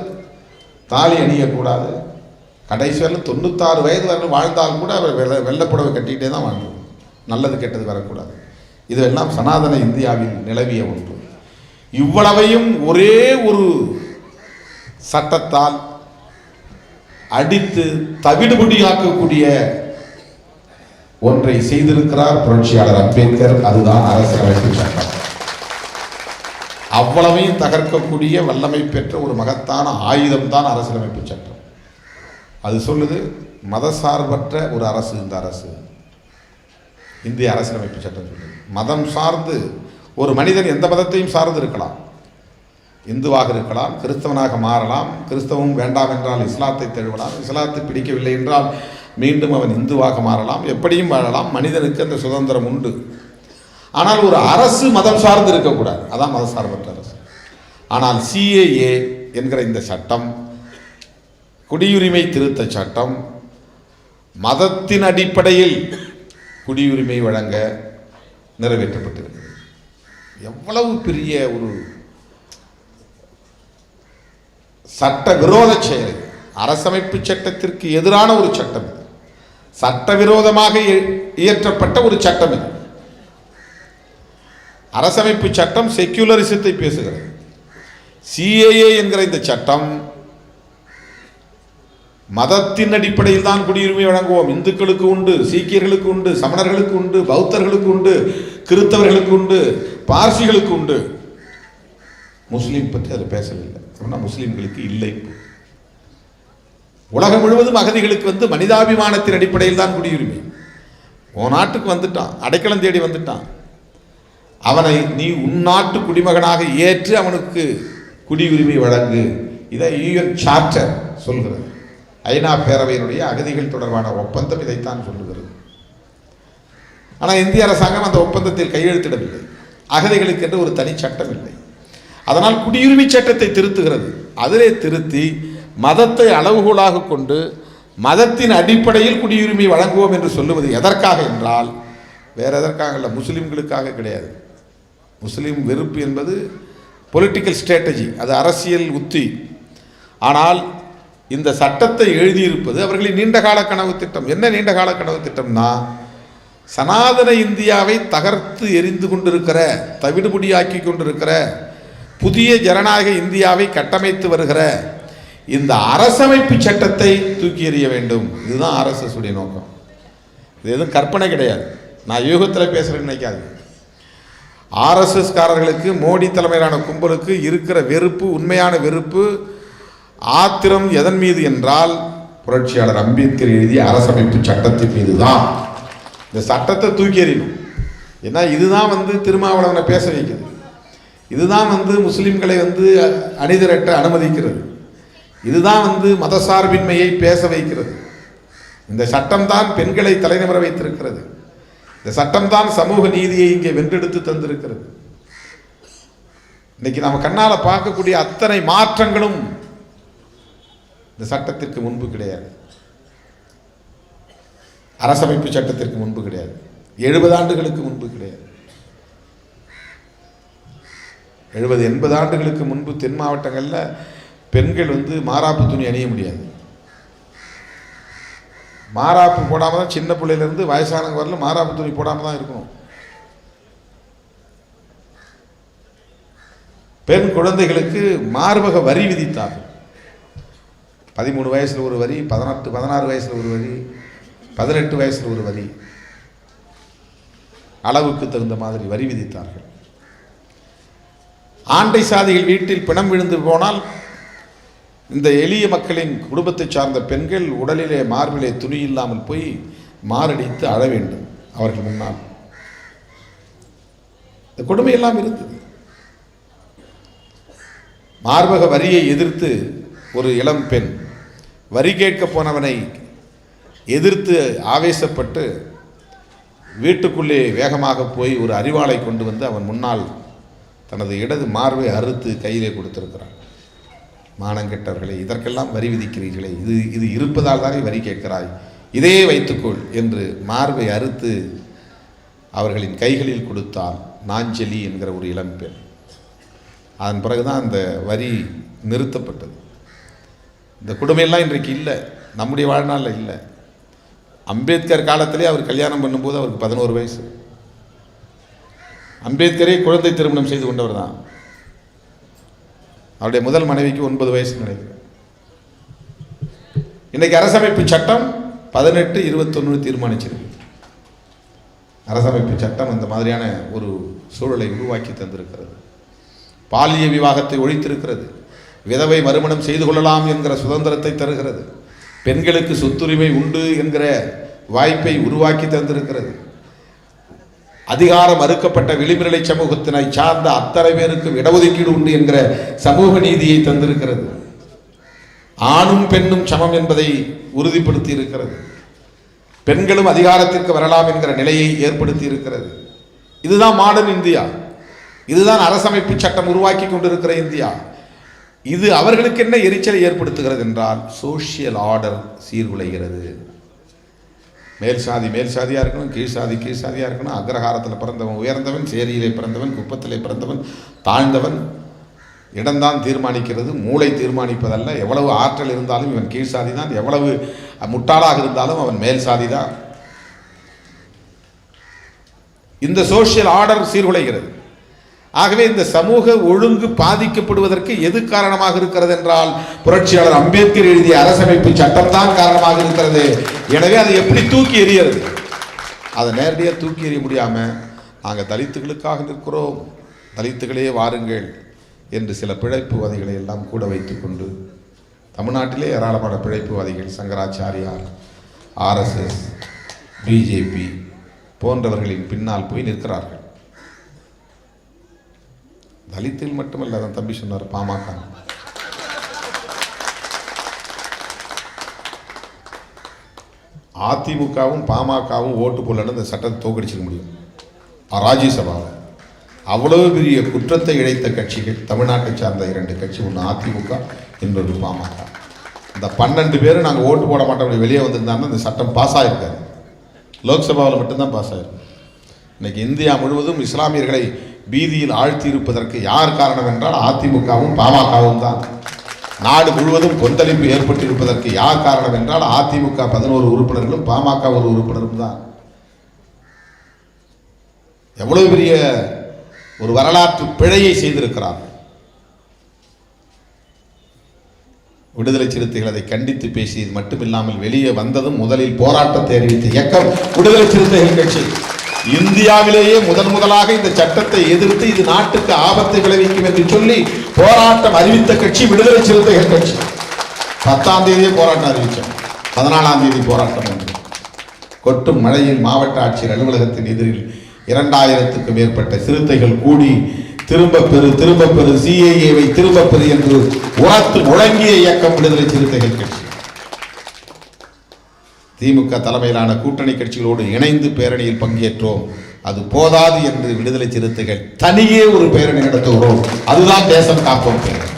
தாலி அணியக்கூடாது. கடைசி வரல 96 வயது வரலும் வாழ்ந்தாலும் கூட அவர் வெள்ளைப்புடவை கட்டிக்கிட்டே தான் வாழ்ந்தது. நல்லது கெட்டது வரக்கூடாது. இதெல்லாம் சனாதன இந்தியாவில் நிலவிய ஒன்று. இவ்வளவையும் ஒரே ஒரு சட்டத்தால் அடித்து தவிடுபடியாக்கக்கூடிய ஒன்றை செய்திருக்கிறார் புரட்சியாளர் அம்பேத்கர். அதுதான் அரசியலமைப்பு சட்டம். அவ்வளவையும் தகர்க்கக்கூடிய வல்லமை பெற்ற ஒரு மகத்தான ஆயுதம் தான் அரசியலமைப்பு சட்டம். அது சொல்லுது, மதசார்பற்ற ஒரு அரசு இந்த அரசு. இந்திய அரசியலமைப்பு சட்டம் சொல்லுது மதம் சார்ந்து ஒரு மனிதன் எந்த மதத்தையும் சார்ந்து இருக்கலாம். இந்துவாக இருக்கலாம், கிறிஸ்தவனாக மாறலாம், கிறிஸ்தவம் வேண்டாம் என்றால் இஸ்லாத்தை தழுவலாம், இஸ்லாத்தை பிடிக்கவில்லை என்றால் மீண்டும் அவன் இந்துவாக மாறலாம், எப்படியும் வாழலாம். மனிதனுக்கு அந்த சுதந்திரம் உண்டு. ஆனால் ஒரு அரசு மதம் சார்ந்து இருக்கக்கூடாது. அதான் மதசார்பற்ற அரசு. ஆனால் CAA என்கிற இந்த சட்டம், குடியுரிமை திருத்த சட்டம், மதத்தின் அடிப்படையில் குடியுரிமை வழங்க நிறைவேற்றப்பட்டிருக்கிறது. எவ்வளவு பெரிய ஒரு சட்ட விரோத செயல்! அரசமைப்பு சட்டத்திற்கு எதிரான ஒரு சட்டம் இது. சட்டவிரோதமாக இயற்றப்பட்ட ஒரு சட்டம் இது. அரசமைப்பு சட்டம் செக்யூலரிசத்தை பேசுகிறது. CAA என்கிற இந்த சட்டம் மதத்தின் அடிப்படையில் தான் குடியுரிமை வழங்குவோம். இந்துக்களுக்கு உண்டு, சீக்கியர்களுக்கு உண்டு, சமணர்களுக்கு உண்டு, பௌத்தர்களுக்கு உண்டு, கிறிஸ்தவர்களுக்கு உண்டு, பார்சிகளுக்கு உண்டு. முஸ்லீம் பற்றி அது பேசவில்லை. அப்படின்னா முஸ்லீம்களுக்கு இல்லை. உலகம் முழுவதும் அகதிகளுக்கு மனிதாபிமானத்தின் அடிப்படையில் தான் குடியுரிமை. உன் நாட்டுக்கு வந்துட்டான், அடைக்கலம் தேடி வந்துட்டான், அவனை நீ உன்னாட்டு குடிமகனாக ஏற்று அவனுக்கு குடியுரிமை வழங்கு. இதை UN சார்ட்டர் சொல்கிறது. ஐநா பேரவையினுடைய அகதிகள் தொடர்பான ஒப்பந்தம் இதைத்தான் சொல்லுகிறது. ஆனால் இந்திய அரசாங்கம் அந்த ஒப்பந்தத்தில் கையெழுத்திடவில்லை. அகதிகளுக்கு என்று ஒரு தனி சட்டம் இல்லை. அதனால் குடியுரிமை சட்டத்தை திருத்துகிறது. அதிலே திருத்தி மதத்தை அளவுகோலாக கொண்டு மதத்தின் அடிப்படையில் குடியுரிமை வழங்குவோம் என்று சொல்லுவது எதற்காக என்றால் வேற எதற்காக இல்லை, முஸ்லிம்களுக்காக கிடையாது. முஸ்லீம் வெறுப்பு என்பது பொலிட்டிக்கல் ஸ்ட்ராட்டஜி, அது அரசியல் உத்தி. ஆனால் இந்த சட்டத்தை எழுதியிருப்பது அவர்களின் நீண்டகால கனவு திட்டம். என்ன நீண்டகால கனவு திட்டம்னா, சனாதன இந்தியாவை தகர்த்து எரிந்து கொண்டிருக்கிற, தவிடுபொடியாக்கி கொண்டிருக்கிற, புதிய ஜனநாயக இந்தியாவை கட்டமைத்து வருகிற இந்த அரசமைப்பு சட்டத்தை தூக்கி எறிய வேண்டும். இதுதான் RSS உடைய நோக்கம். இது எதுவும் கற்பனை கிடையாது. நான் யூகத்தில் பேசுகிறேன்னு நினைக்காது. RSS காரர்களுக்கு, மோடி தலைமையிலான கும்பலுக்கு இருக்கிற வெறுப்பு, உண்மையான வெறுப்பு, ஆத்திரம் எதன் மீது என்றால் புரட்சியாளர் அம்பேத்கர் எழுதிய அரசமைப்பு சட்டத்தின் மீது தான். இந்த சட்டத்தை தூக்கி எறியணும். ஏன்னா இதுதான் திருமாவளவனை பேச வைக்கிறது. இதுதான் முஸ்லிம்களை அணிதிரட்ட அனுமதிக்கிறது. இதுதான் மதசார்பின்மையை பேச வைக்கிறது. இந்த சட்டம் தான் பெண்களை தலைநிமிர வைத்திருக்கிறது. இந்த சட்டம் தான் சமூக நீதியை இங்கே வென்றெடுத்து தந்திருக்கிறது. இன்னைக்கு நம்ம கண்ணால பார்க்கக்கூடிய அத்தனை மாற்றங்களும் இந்த சட்டத்திற்கு முன்பு கிடையாது. அரசமைப்பு சட்டத்திற்கு முன்பு கிடையாது. 70 ஆண்டுகளுக்கு முன்பு கிடையாது. 70-80 ஆண்டுகளுக்கு முன்பு தென் மாவட்டங்களில் பெண்கள் மாராப்பு துணி அணிய முடியாது. மாராப்பு போடாமல் தான், சின்ன பிள்ளையிலேருந்து வயசானவங்க வரல மாராப்பு துணி போடாமல் தான் இருக்கணும். பெண் குழந்தைகளுக்கு மார்பக வரி விதித்தார்கள். 13 வயசில் ஒரு வரி, 16 வயசில் ஒரு வரி, 18 வயசில் ஒரு வரி, அளவுக்கு தகுந்த மாதிரி வரி விதித்தார்கள். ஆண்டை சாதிகள் வீட்டில் பிணம் விழுந்து போனால் இந்த எளிய மக்களின் குடும்பத்தை சார்ந்த பெண்கள் உடலிலே மார்பிலே துணி இல்லாமல் போய் மாரடித்து அழ வேண்டும் அவர்கள் முன்னால். இந்த கொடுமையெல்லாம் இருந்தது. மார்பக வரியை எதிர்த்து ஒரு இளம் பெண் வரி கேட்க போனவனை எதிர்த்து ஆவேசப்பட்டு வீட்டுக்குள்ளே வேகமாக போய் ஒரு அரிவாளை கொண்டு வந்து அவன் முன்னால் தனது இடது மார்பை அறுத்து கையிலே கொடுத்திருக்கிறான். மானங்கெட்டவர்களை, இதற்கெல்லாம் வரி விதிக்கிறீர்களே, இது இருப்பதால் தானே வரி கேட்கிறாய், இதே வைத்துக்கொள் என்று மார்பை அறுத்து அவர்களின் கைகளில் கொடுத்தால் நாஞ்சலி என்கிற ஒரு இளம்பெண். அதன் பிறகுதான் அந்த வரி நிறுத்தப்பட்டது. இந்த கொடுமையெல்லாம் இன்றைக்கு இல்லை, நம்முடைய வாழ்நாளில் இல்லை. அம்பேத்கர் காலத்திலே அவர் கல்யாணம் பண்ணும்போது அவருக்கு 11 வயசு. அம்பேத்கரே குழந்தை திருமணம் செய்து கொண்டவர் தான். அவருடைய முதல் மனைவிக்கு 9 வயசு நினைக்கிறேன். இன்னைக்கு அரசமைப்பு சட்டம் 18-21 தீர்மானிச்சிருக்கு. அரசமைப்பு சட்டம் அந்த மாதிரியான ஒரு சூழலை உருவாக்கி தந்திருக்கிறது. பாலிய விவாகத்தை ஒழித்திருக்கிறது. விதவை மறுமணம் செய்து கொள்ளலாம் என்கிற சுதந்திரத்தை தருகிறது. பெண்களுக்கு சொத்துரிமை உண்டு என்கிற வாய்ப்பை உருவாக்கி தந்திருக்கிறது. அதிகாரம் மறுக்கப்பட்ட விளிம்புநிலை சமூகத்தினை சார்ந்த அத்தனை பேருக்கும் இடஒதுக்கீடு உண்டு என்கிற சமூக நீதியை தந்திருக்கிறது. ஆணும் பெண்ணும் சமம் என்பதை உறுதிப்படுத்தி இருக்கிறது. பெண்களும் அதிகாரத்திற்கு வரலாம் என்கிற நிலையை ஏற்படுத்தி இருக்கிறது. இதுதான் மாடர்ன் இந்தியா. இதுதான் அரசமைப்பு சட்டம் உருவாக்கி கொண்டிருக்கிற இந்தியா. இது அவர்களுக்கு என்ன எரிச்சலை ஏற்படுத்துகிறது என்றால் சோசியல் ஆர்டர் சீர்குலைகிறது. மேல் சாதி மேல் சாதியாக இருக்கணும், கீழ் சாதி கீழ் சாதியாக இருக்கணும், அக்ரஹாரத்தில் பிறந்தவன் உயர்ந்தவன், சேரியிலே பிறந்தவன், குப்பத்திலே பிறந்தவன் தாழ்ந்தவன். இடம்தான் தீர்மானிக்கிறது, மூளை தீர்மானிப்பதல்ல. எவ்வளவு ஆற்றல் இருந்தாலும் இவன் கீழ் சாதி தான், எவ்வளவு முட்டாளாக இருந்தாலும் அவன் மேல் சாதி தான். இந்த சோசியல் ஆர்டர் சீர்குலைகிறது. ஆகவே இந்த சமூக ஒழுங்கு பாதிக்கப்படுவதற்கு எது காரணமாக இருக்கிறது என்றால் புரட்சியாளர் அம்பேத்கர் எழுதிய அரசமைப்பு சட்டம் தான் காரணமாக இருக்கிறது. எனவே அதை எப்படி தூக்கி எறியறது? அதை நேரடியாக தூக்கி எறிய முடியாமல் நாங்கள் தலித்துகளுக்காக நிற்கிறோம், தலித்துகளே வாருங்கள் என்று சில பிழைப்புவாதிகளை எல்லாம் கூட வைத்துக்கொண்டு தமிழ்நாட்டிலே ஏராளமான பிழைப்புவாதிகள் சங்கராச்சாரியார், RSS, BJP போன்றவர்களின் பின்னால் போய் நிற்கிறார்கள். தலித்தில் மட்டுமல்ல, அதன் தம்பி சொன்னார் பாமக. அதிமுகவும் பாமகவும் ஓட்டு போடலன்னு இந்த சட்டத்தை தோக்கடிச்சிக்க முடியும் ராஜ்யசபாவில். அவ்வளவு பெரிய குற்றத்தை இழைத்த கட்சிகள் தமிழ்நாட்டை சார்ந்த 2 கட்சி, ஒன்று அதிமுக, இன்னொரு பாமக. இந்த 12 பேர் நாங்கள் ஓட்டு போட மாட்டோம் வெளியே வந்திருந்தாங்கன்னா இந்த சட்டம் பாஸ் ஆகிருக்காது. லோக்சபாவில் மட்டும்தான் பாஸ் ஆகிருக்கும். இன்னைக்கு இந்தியா முழுவதும் இஸ்லாமியர்களை பீதியில் ஆழ்த்தி இருப்பதற்கு யார் காரணம் என்றால் அதிமுகவும் பாமகவும் தான். நாடு முழுவதும் கொந்தளிப்பு ஏற்பட்டிருப்பதற்கு யார் காரணம் என்றால் அதிமுக 11 உறுப்பினர்களும் பாமக 1 உறுப்பினரும் தான். எவ்வளவு பெரிய ஒரு வரலாற்று பிழையை செய்திருக்கிறார்கள். விடுதலை சிறுத்தைகள் அதை கண்டித்து பேசியது மட்டுமில்லாமல் வெளியே வந்ததும் முதலில் போராட்டத்தை அறிவித்த இயக்கம் விடுதலை சிறுத்தைகள் கட்சி. இந்தியாவிலேயே முதலாக இந்த சட்டத்தை எதிர்த்து இது நாட்டுக்கு ஆபத்தை விளைவிக்கும் என்று சொல்லி போராட்டம் அறிவித்த கட்சி விடுதலை சிறுத்தைகள் கட்சி. 10ஆம் தேதியே போராட்டம் அறிவித்தோம். 14ஆம் தேதி போராட்டம் என்று கொட்டும் மழையில் மாவட்ட ஆட்சியர் அலுவலகத்தின் எதிரில் 2000க்கும் மேற்பட்ட சிறுத்தைகள் கூடி திரும்ப பெறு CAA-வை திரும்ப பெறு என்று உரத்து முழங்கிய இயக்கம் விடுதலை சிறுத்தைகள் கட்சி. திமுக தலைமையிலான கூட்டணி கட்சிகளோடு இணைந்து பேரணியில் பங்கேற்றோம். அது போதாது என்று விடுதலை சிறுத்தைகள் தனியே ஒரு பேரணி நடத்துகிறோம். அதுதான் தேசம் காப்போம் பேரணி.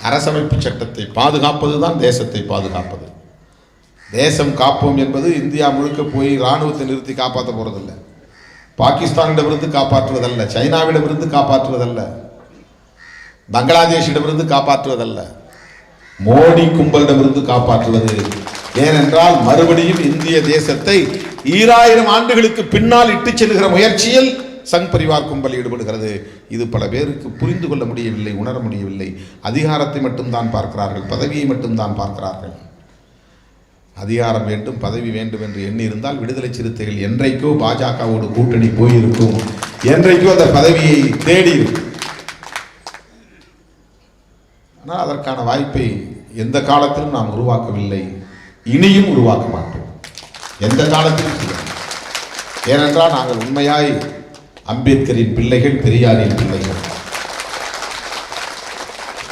அரசமைப்பு சட்டத்தை பாதுகாப்பதுதான் தேசத்தை பாதுகாப்பது. தேசம் காப்போம் என்பது இந்தியா முழுக்க போய் இராணுவத்தை நிறுத்தி காப்பாற்ற போறதில்லை, பாகிஸ்தானிடமிருந்து காப்பாற்றுவதல்ல, சைனாவிடமிருந்து காப்பாற்றுவதல்ல, பங்களாதேஷிடமிருந்து காப்பாற்றுவதல்ல, மோடி கும்பலிடமிருந்து காப்பாற்றுவது. ஏனென்றால் மறுபடியும் இந்திய தேசத்தை 2000 ஆண்டுகளுக்கு பின்னால் இட்டு செல்கிற முயற்சியில் சங் பரிவார் கும்பல் ஈடுபடுகிறது. இது பல பேருக்கு புரிந்து கொள்ள முடியவில்லை, உணர முடியவில்லை. அதிகாரத்தை மட்டும்தான் பார்க்கிறார்கள், பதவியை மட்டும்தான் பார்க்கிறார்கள். அதிகாரம் வேண்டும், பதவி வேண்டும் என்று எண்ணி இருந்தால் விடுதலை சிறுத்தைகள் என்றைக்கோ பாஜகவோடு கூட்டணி போயிருக்கும், என்றைக்கோ அந்த பதவியை தேடி இருக்கும். ஆனால் அதற்கான வாய்ப்பை எந்த காலத்திலும் நாம் உருவாக்கவில்லை, இனியும் உருவாக்க மாட்டோம், எந்த காலத்திலும். ஏனென்றால் நாங்கள் உண்மையாய் அம்பேத்கரின் பிள்ளைகள், பெரியாரின் பிள்ளைகள்.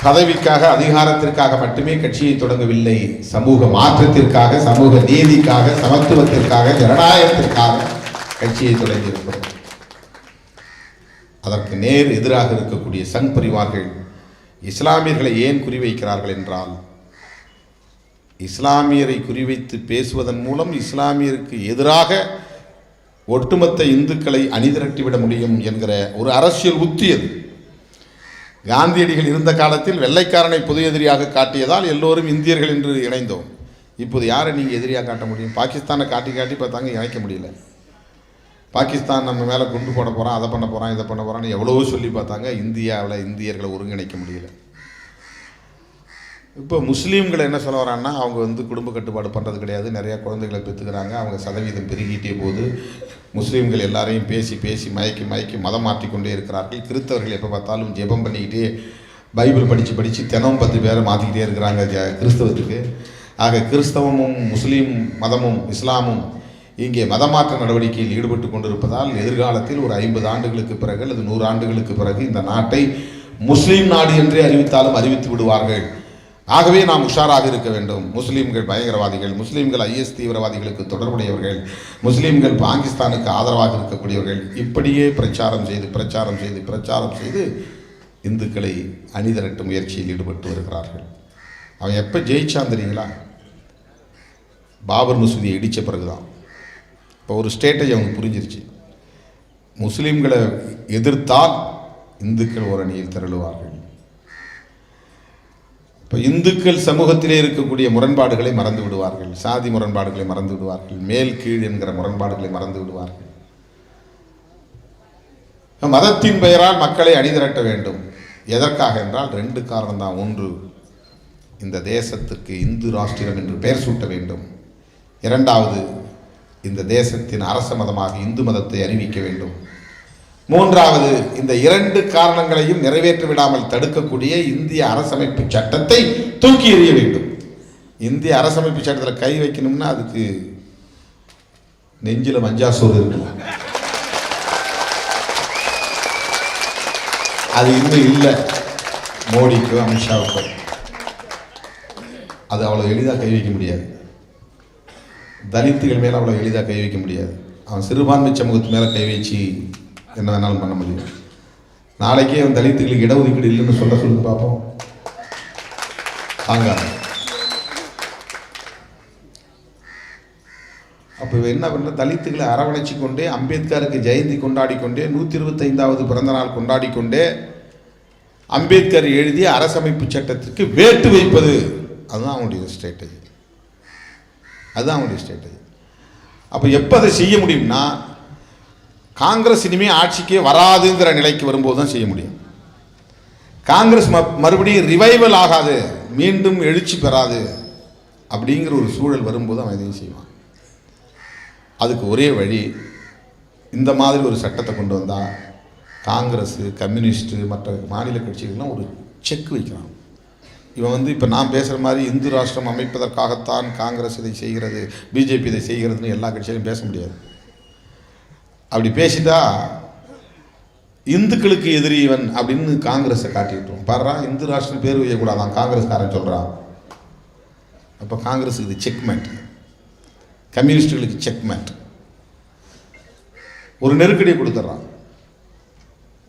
பதவிக்காக அதிகாரத்திற்காக மட்டுமே கட்சியை தொடங்கவில்லை, சமூக மாற்றத்திற்காக, சமூக நீதிக்காக, சமத்துவத்திற்காக, ஜனநாயகத்திற்காக கட்சியை தொடங்கியிருக்கிறோம். அதற்கு நேர் எதிராக இருக்கக்கூடிய சங் பரிவார்கள் இஸ்லாமியர்களை ஏன் குறிவைக்கிறார்கள் என்றால், இஸ்லாமியரை குறிவைத்து பேசுவதன் மூலம் இஸ்லாமியருக்கு எதிராக ஒட்டுமொத்த இந்துக்களை அணிதிரட்டிவிட முடியும் என்கிற ஒரு அரசியல் உத்தி அது. காந்தியடிகள் இருந்த காலத்தில் வெள்ளைக்காரனை பொது எதிரியாக காட்டியதால் எல்லோரும் இந்தியர்கள் என்று இணைந்தோம். இப்போது யாரை நீங்கள் எதிரியாக காட்ட முடியும்? பாகிஸ்தானை காட்டி காட்டி பார்த்தாங்க, இணைக்க முடியல. பாகிஸ்தான் நம்ம மேலே குண்டு போட போகிறான், அதை பண்ண போகிறான், இதை பண்ண போகிறான்னு எவ்வளவோ சொல்லி பார்த்தாங்க, இந்தியாவில் இந்தியர்களை ஒருங்கிணைக்க முடியல. இப்போ முஸ்லீம்களை என்ன சொல்ல வரான்னா, அவங்க குடும்ப கட்டுப்பாடு பண்ணுறது கிடையாது, நிறையா குழந்தைகளை பெற்றுக்கிறாங்க, அவங்க சதவீதம் பெருகிட்டே போது, முஸ்லீம்கள் எல்லாரையும் பேசி பேசி மயக்கி மதம் மாற்றிக்கொண்டே இருக்கிறார்கள். கிறிஸ்தவர்கள் எப்போ பார்த்தாலும் ஜெபம் பண்ணிக்கிட்டே பைபிள் படித்து தினம் 10 பேரை மாற்றிக்கிட்டே இருக்கிறாங்க கிறிஸ்தவத்துக்கு. ஆக கிறிஸ்தவமும் முஸ்லீம் மதமும் இஸ்லாமும் இங்கே மதமாற்ற நடவடிக்கையில் ஈடுபட்டு கொண்டிருப்பதால் எதிர்காலத்தில் ஒரு 50 ஆண்டுகளுக்கு பிறகு அல்லது 100 ஆண்டுகளுக்கு பிறகு இந்த நாட்டை முஸ்லீம் நாடு என்றே அறிவித்தாலும் அறிவித்து விடுவார்கள். ஆகவே நாம் உஷாராக இருக்க வேண்டும். முஸ்லீம்கள் பயங்கரவாதிகள், முஸ்லீம்கள் ஐஎஸ் தீவிரவாதிகளுக்கு தொடர்புடையவர்கள், முஸ்லீம்கள் பாகிஸ்தானுக்கு ஆதரவாக இருக்கக்கூடியவர்கள், இப்படியே பிரச்சாரம் செய்து இந்துக்களை அணிதிரட்டும் முயற்சியில் ஈடுபட்டு வருகிறார்கள். அவன் எப்போ ஜெயிச்சான் தெரியுங்களா? பாபர் மசூதியை இடித்த பிறகுதான். இப்போ ஒரு ஸ்ட்ராட்டஜி அவனுக்கு புரிஞ்சிருச்சு. முஸ்லீம்களை எதிர்த்தால் இந்துக்கள் ஒரு அணியில் திரளுவார்கள். இப்போ இந்துக்கள் சமூகத்திலே இருக்கக்கூடிய முரண்பாடுகளை மறந்து விடுவார்கள், சாதி முரண்பாடுகளை மறந்து விடுவார்கள், மேல் கீழ் என்கிற முரண்பாடுகளை மறந்து விடுவார்கள். மதத்தின் பெயரால் மக்களை அணிதிரட்ட வேண்டும். எதற்காக என்றால் 2 காரணம் தான். ஒன்று, இந்த தேசத்திற்கு இந்து ராஷ்டிரம் என்று பெயர் சூட்ட வேண்டும். 2வது, இந்த தேசத்தின் அரச மதமாக இந்து மதத்தை அறிவிக்க வேண்டும். 3வது, இந்த 2 காரணங்களையும் நிறைவேற்ற விடாமல் தடுக்கக்கூடிய இந்திய அரசமைப்பு சட்டத்தை தூக்கி எறிய வேண்டும். இந்திய அரசமைப்பு சட்டத்தில் கை வைக்கணும்னா அதுக்கு நெஞ்சில மஞ்சாசோறு இருக்கலாம். அது இன்னும் இல்லை மோடிக்கோ அமித்ஷாவுக்கோ. அது அவ்வளோ எளிதாக கை வைக்க முடியாது. தலித்துகள் மேலே அவ்வளோ எளிதாக கை வைக்க முடியாது. அவன் சிறுபான்மை சமூகத்து மேலே கை வச்சு என்ன வேணாலும் பண்ண முடியும். நாளைக்கே அவன் தலித்துகளுக்கு இடஒதுக்கீடு இல்லைன்னு சொல்லி பார்ப்போம். வாங்க. அப்போ என்ன பண்ண, தலித்துகளை அரவணைச்சு கொண்டே, அம்பேத்கருக்கு ஜெயந்தி கொண்டாடி கொண்டே, 125வது பிறந்த நாள் கொண்டாடி கொண்டே, அம்பேத்கர் எழுதிய அரசமைப்பு சட்டத்திற்கு வேட்டு வைப்பது, அதுதான் அவனுடைய ஸ்ட்ராட்டஜி. அப்போ எப்போ அதை செய்ய முடியும்னா, காங்கிரஸ் இனிமே ஆட்சிக்கே வராதுங்கிற நிலைக்கு வரும்போது தான் செய்ய முடியும். காங்கிரஸ் மறுபடியும் ரிவைவல் ஆகாது, மீண்டும் எழுச்சி பெறாது அப்படிங்கிற ஒரு சூழல் வரும்போது அவன் எதையும் செய்வான். அதுக்கு ஒரே வழி, இந்த மாதிரி ஒரு சட்டத்தை கொண்டு வந்தால் காங்கிரஸ், கம்யூனிஸ்ட்டு, மற்ற மாநில கட்சிகள்லாம் ஒரு செக் வைக்கிறான். இவன் இப்போ நான் பேசுகிற மாதிரி இந்து ராஷ்டிரம் அமைப்பதற்காகத்தான் காங்கிரஸ் இதை செய்கிறது, பிஜேபி இதை செய்கிறதுன்னு எல்லா கட்சியிலையும் பேச முடியாது. அப்படி பேசிட்டா இந்துக்களுக்கு எதிரி இவன் அப்படின்னு காங்கிரஸை காட்டிவிட்டோம். பாருறா, இந்து ராஷ்டிரம் பேர் வைக்கக்கூடாதான் காங்கிரஸ்காரன் சொல்கிறான். அப்போ காங்கிரஸுக்கு இது செக்மேட், கம்யூனிஸ்டுகளுக்கு செக்மேட். ஒரு நெருக்கடியை கொடுத்துட்றான்.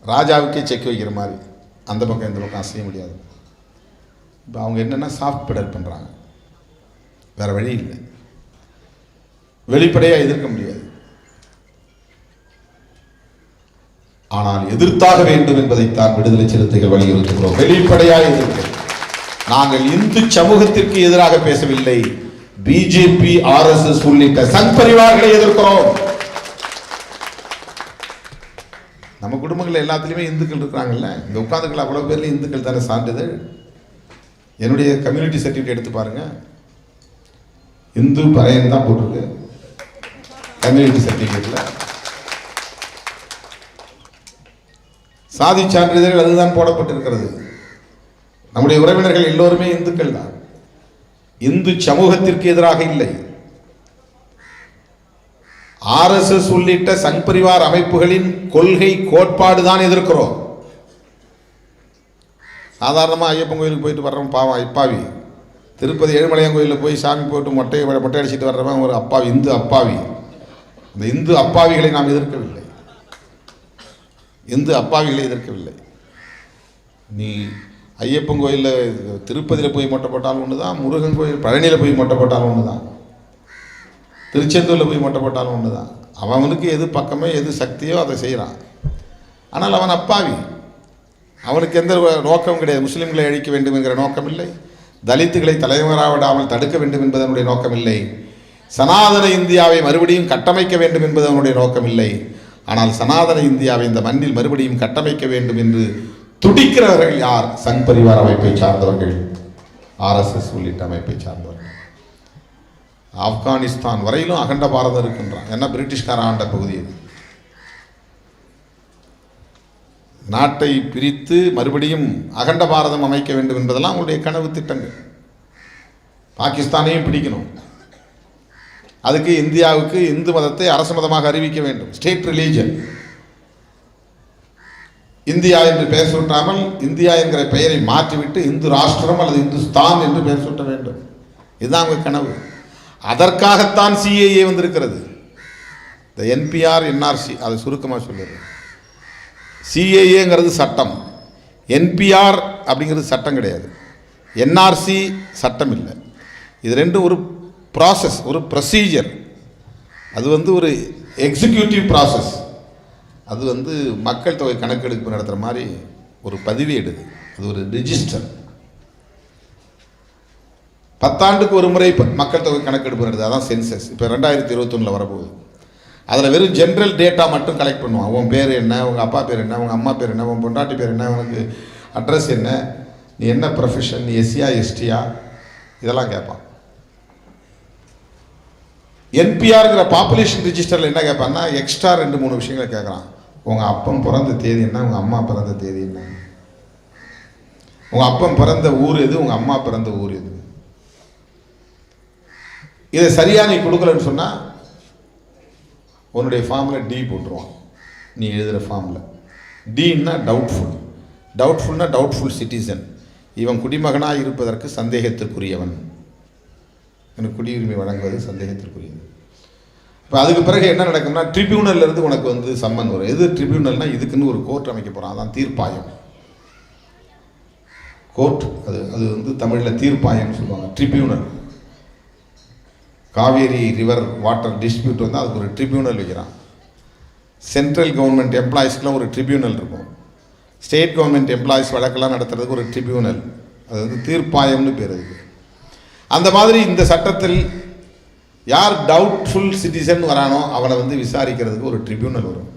ராஜாவுக்கே செக் வைக்கிற மாதிரி அந்த பக்கம் இந்த பக்கம் அசைய முடியாது. இப்போ அவங்க என்னென்னா சாஃப்ட் பெடல் பண்ணுறாங்க. வேறு வழி இல்லை, வெளிப்படையாக எதிர்க்க முடியாது. ஆனால் எதிர்த்தாக வேண்டும் என்பதைத்தான் விடுதலை சிறுத்தைகள் வலியுறுத்துகிறோம். வெளிப்படையாக எதிர்க்க. நாங்கள் இந்து சமூகத்திற்கு எதிராக பேசவில்லை, பிஜேபி, RSS உள்ளிட்ட சங் பரிவார்களை எதிர்க்கிறோம். நம்ம குடும்பங்கள் எல்லாத்துலேயுமே இந்துக்கள் இருக்கிறாங்கல்ல. இந்த உட்காந்துக்கள் அவ்வளோ பேர்ல இந்துக்கள் தானே சான்றிதழ். என்னுடைய கம்யூனிட்டி சர்டிஃபிகேட் எடுத்து பாருங்க, இந்து பறையன் தான் போட்டிருக்கு கம்யூனிட்டி சர்டிஃபிகேட்ல. சாதி சான்றிதழ் அதுதான் போடப்பட்டிருக்கிறது. நம்முடைய உறவினர்கள் எல்லோருமே இந்துக்கள் தான். இந்து சமூகத்திற்கு எதிராக இல்லை. RSS உள்ளிட்ட சங் பரிவார் அமைப்புகளின் கொள்கை கோட்பாடு தான் எதிர்க்கிறோம். சாதாரணமாக ஐயப்பன் கோயிலுக்கு போயிட்டு வர்றவன் பாவம் அப்பாவி, திருப்பதி ஏழுமலையான் கோயிலில் போய் சாமி போட்டு மொட்டை அடிச்சுட்டு வர்றவன் ஒரு அப்பாவி, இந்து அப்பாவி. இந்த இந்து அப்பாவிகளை நாம் எதிர்க்கவில்லை, இந்து அப்பாவிகளை எதிர்க்கவில்லை. நீ ஐயப்பன் கோயிலில் திருப்பதியில் போய் மொட்டை போட்டாலும் ஒன்று தான், முருகன் கோயில் பழனியில் போய் மொட்டை போட்டாலும் ஒன்று தான், திருச்செந்தூரில் போய் மொட்டை போட்டாலும் ஒன்று தான். அவனுக்கு எது பக்கமே எது சக்தியோ அதை செய்கிறான். ஆனால் அவன் அப்பாவி, அவனுக்கு எந்த நோக்கம் கிடையாது. முஸ்லீம்களை அழிக்க வேண்டும் என்கிற நோக்கம் இல்லை, தலித்துகளை தலைவராக விடாமல் தடுக்க வேண்டும் என்பது அவனுடைய நோக்கம் இல்லை, சனாதன இந்தியாவை மறுபடியும் கட்டமைக்க வேண்டும் என்பது அவனுடைய நோக்கம் இல்லை. ஆனால் சனாதன இந்தியாவை இந்த மண்ணில் மறுபடியும் கட்டமைக்க வேண்டும் என்று துடிக்கிறவர்கள் யார்? சங் பரிவார் அமைப்பை சார்ந்தவர்கள், RSS உள்ளிட்ட அமைப்பை சார்ந்தவர்கள். ஆப்கானிஸ்தான் வரையிலும் அகண்ட பாரதம் இருக்கின்றான். ஏன்னா பிரிட்டிஷ்கார ஆண்ட பகுதி. நாட்டை பிரித்து மறுபடியும் அகண்ட பாரதம் அமைக்க வேண்டும் என்பதெல்லாம் அவங்களுடைய கனவு திட்டங்கள். பாகிஸ்தானையும் பிடிக்கணும், அதுக்கு இந்தியாவுக்கு இந்து மதத்தை அரசு மதமாக அறிவிக்க வேண்டும், ஸ்டேட் ரிலீஜன். இந்தியா என்று பெயர் சூட்டாமல் இந்தியா என்கிற பெயரை மாற்றிவிட்டு இந்து ராஷ்டிரம் அல்லது இந்துஸ்தான் என்று பெயர் சூட்ட வேண்டும். இதுதான் அவங்க கனவு. அதற்காகத்தான் சிஏஏ வந்திருக்கிறது. இந்த என்பிஆர் என்ஆர்சி, அதை சுருக்கமாக சொல்லிடுறேன். சிஏஏங்கிறது சட்டம், என்பிஆர் அப்படிங்கிறது சட்டம் கிடையாது, என்ஆர்சி சட்டம் இல்லை. இது ரெண்டும் ஒரு ப்ராசஸ், ஒரு ப்ரொசீஜர். அது ஒரு எக்ஸிக்யூட்டிவ் ப்ராசஸ். அது மக்கள் தொகை கணக்கெடுப்பு நடத்துகிற மாதிரி ஒரு பதிவேடு, அது ஒரு ரிஜிஸ்டர். 10 ஆண்டுக்கு ஒரு முறை மக்கள் தொகை கணக்கெடுப்பு நடத்துது, அதான் சென்சஸ். இப்போ 2021 வரப்போகுது. அதில் வெறும் ஜென்ரல் டேட்டா மட்டும் கலெக்ட் பண்ணுவான். உன் பேர் என்ன, உங்கள் அப்பா பேர் என்ன, உங்கள் அம்மா பேர் என்ன, உன் பொண்டாட்டி பேர் என்ன, உனக்கு அட்ரஸ் என்ன, நீ என்ன ப்ரொஃபஷன், நீ எஸ்சியா எஸ்டியா, இதெல்லாம் கேட்பான். என்பிஆர்ங்கிற பாப்புலேஷன் ரிஜிஸ்டரில் என்ன கேட்பான்னா எக்ஸ்ட்ரா 2-3 விஷயங்களை கேட்குறான். உங்கள் அப்பன் பிறந்த தேதி என்ன, உங்கள் அம்மா பிறந்த தேதி என்ன, உங்கள் அப்பன் பிறந்த ஊர் எது, உங்கள் அம்மா பிறந்த ஊர் எது. இதை சரியாக நீ கொடுக்கலன்னு சொன்னால் உன்னுடைய ஃபார்மில் டி போட்டுருவான். நீ எழுதுகிற ஃபார்மில் டின்னா டவுட்ஃபுல், டவுட்ஃபுல்னா டவுட்ஃபுல் சிட்டிசன், இவன் குடிமகனாக இருப்பதற்கு சந்தேகத்திற்குரியவன், எனக்கு குடியுரிமை வழங்குவது சந்தேகத்திற்குரியது. இப்போ அதுக்கு பிறகு என்ன நடக்கும்னா ட்ரிபியூனல்லேருந்து உனக்கு சம்மன் வரும். எது ட்ரிபியூனல்னால் இதுக்குன்னு ஒரு கோர்ட் அமைக்க போகிறான், அதான் தீர்ப்பாயம். கோர்ட் அது தமிழில் தீர்ப்பாயம்னு சொல்லுவாங்க. Tribunal, Kaveri river water dispute அதுக்கு ஒரு ட்ரிபியூனல் வைக்கிறான். சென்ட்ரல் கவர்மெண்ட் எம்ப்ளாயீஸ்க்கெலாம் ஒரு ட்ரிபியூனல் இருக்கும். ஸ்டேட் கவர்மெண்ட் எம்ப்ளாயீஸ் வழக்கெல்லாம் நடத்துறதுக்கு ஒரு ட்ரிபியூனல், அது தீர்ப்பாயம்னு பேர் அதுக்கு. அந்த மாதிரி இந்த சட்டத்தில் யார் டவுட்ஃபுல் சிட்டிசன் வரானோ அவனை விசாரிக்கிறதுக்கு ஒரு ட்ரிபியூனல் வரும்.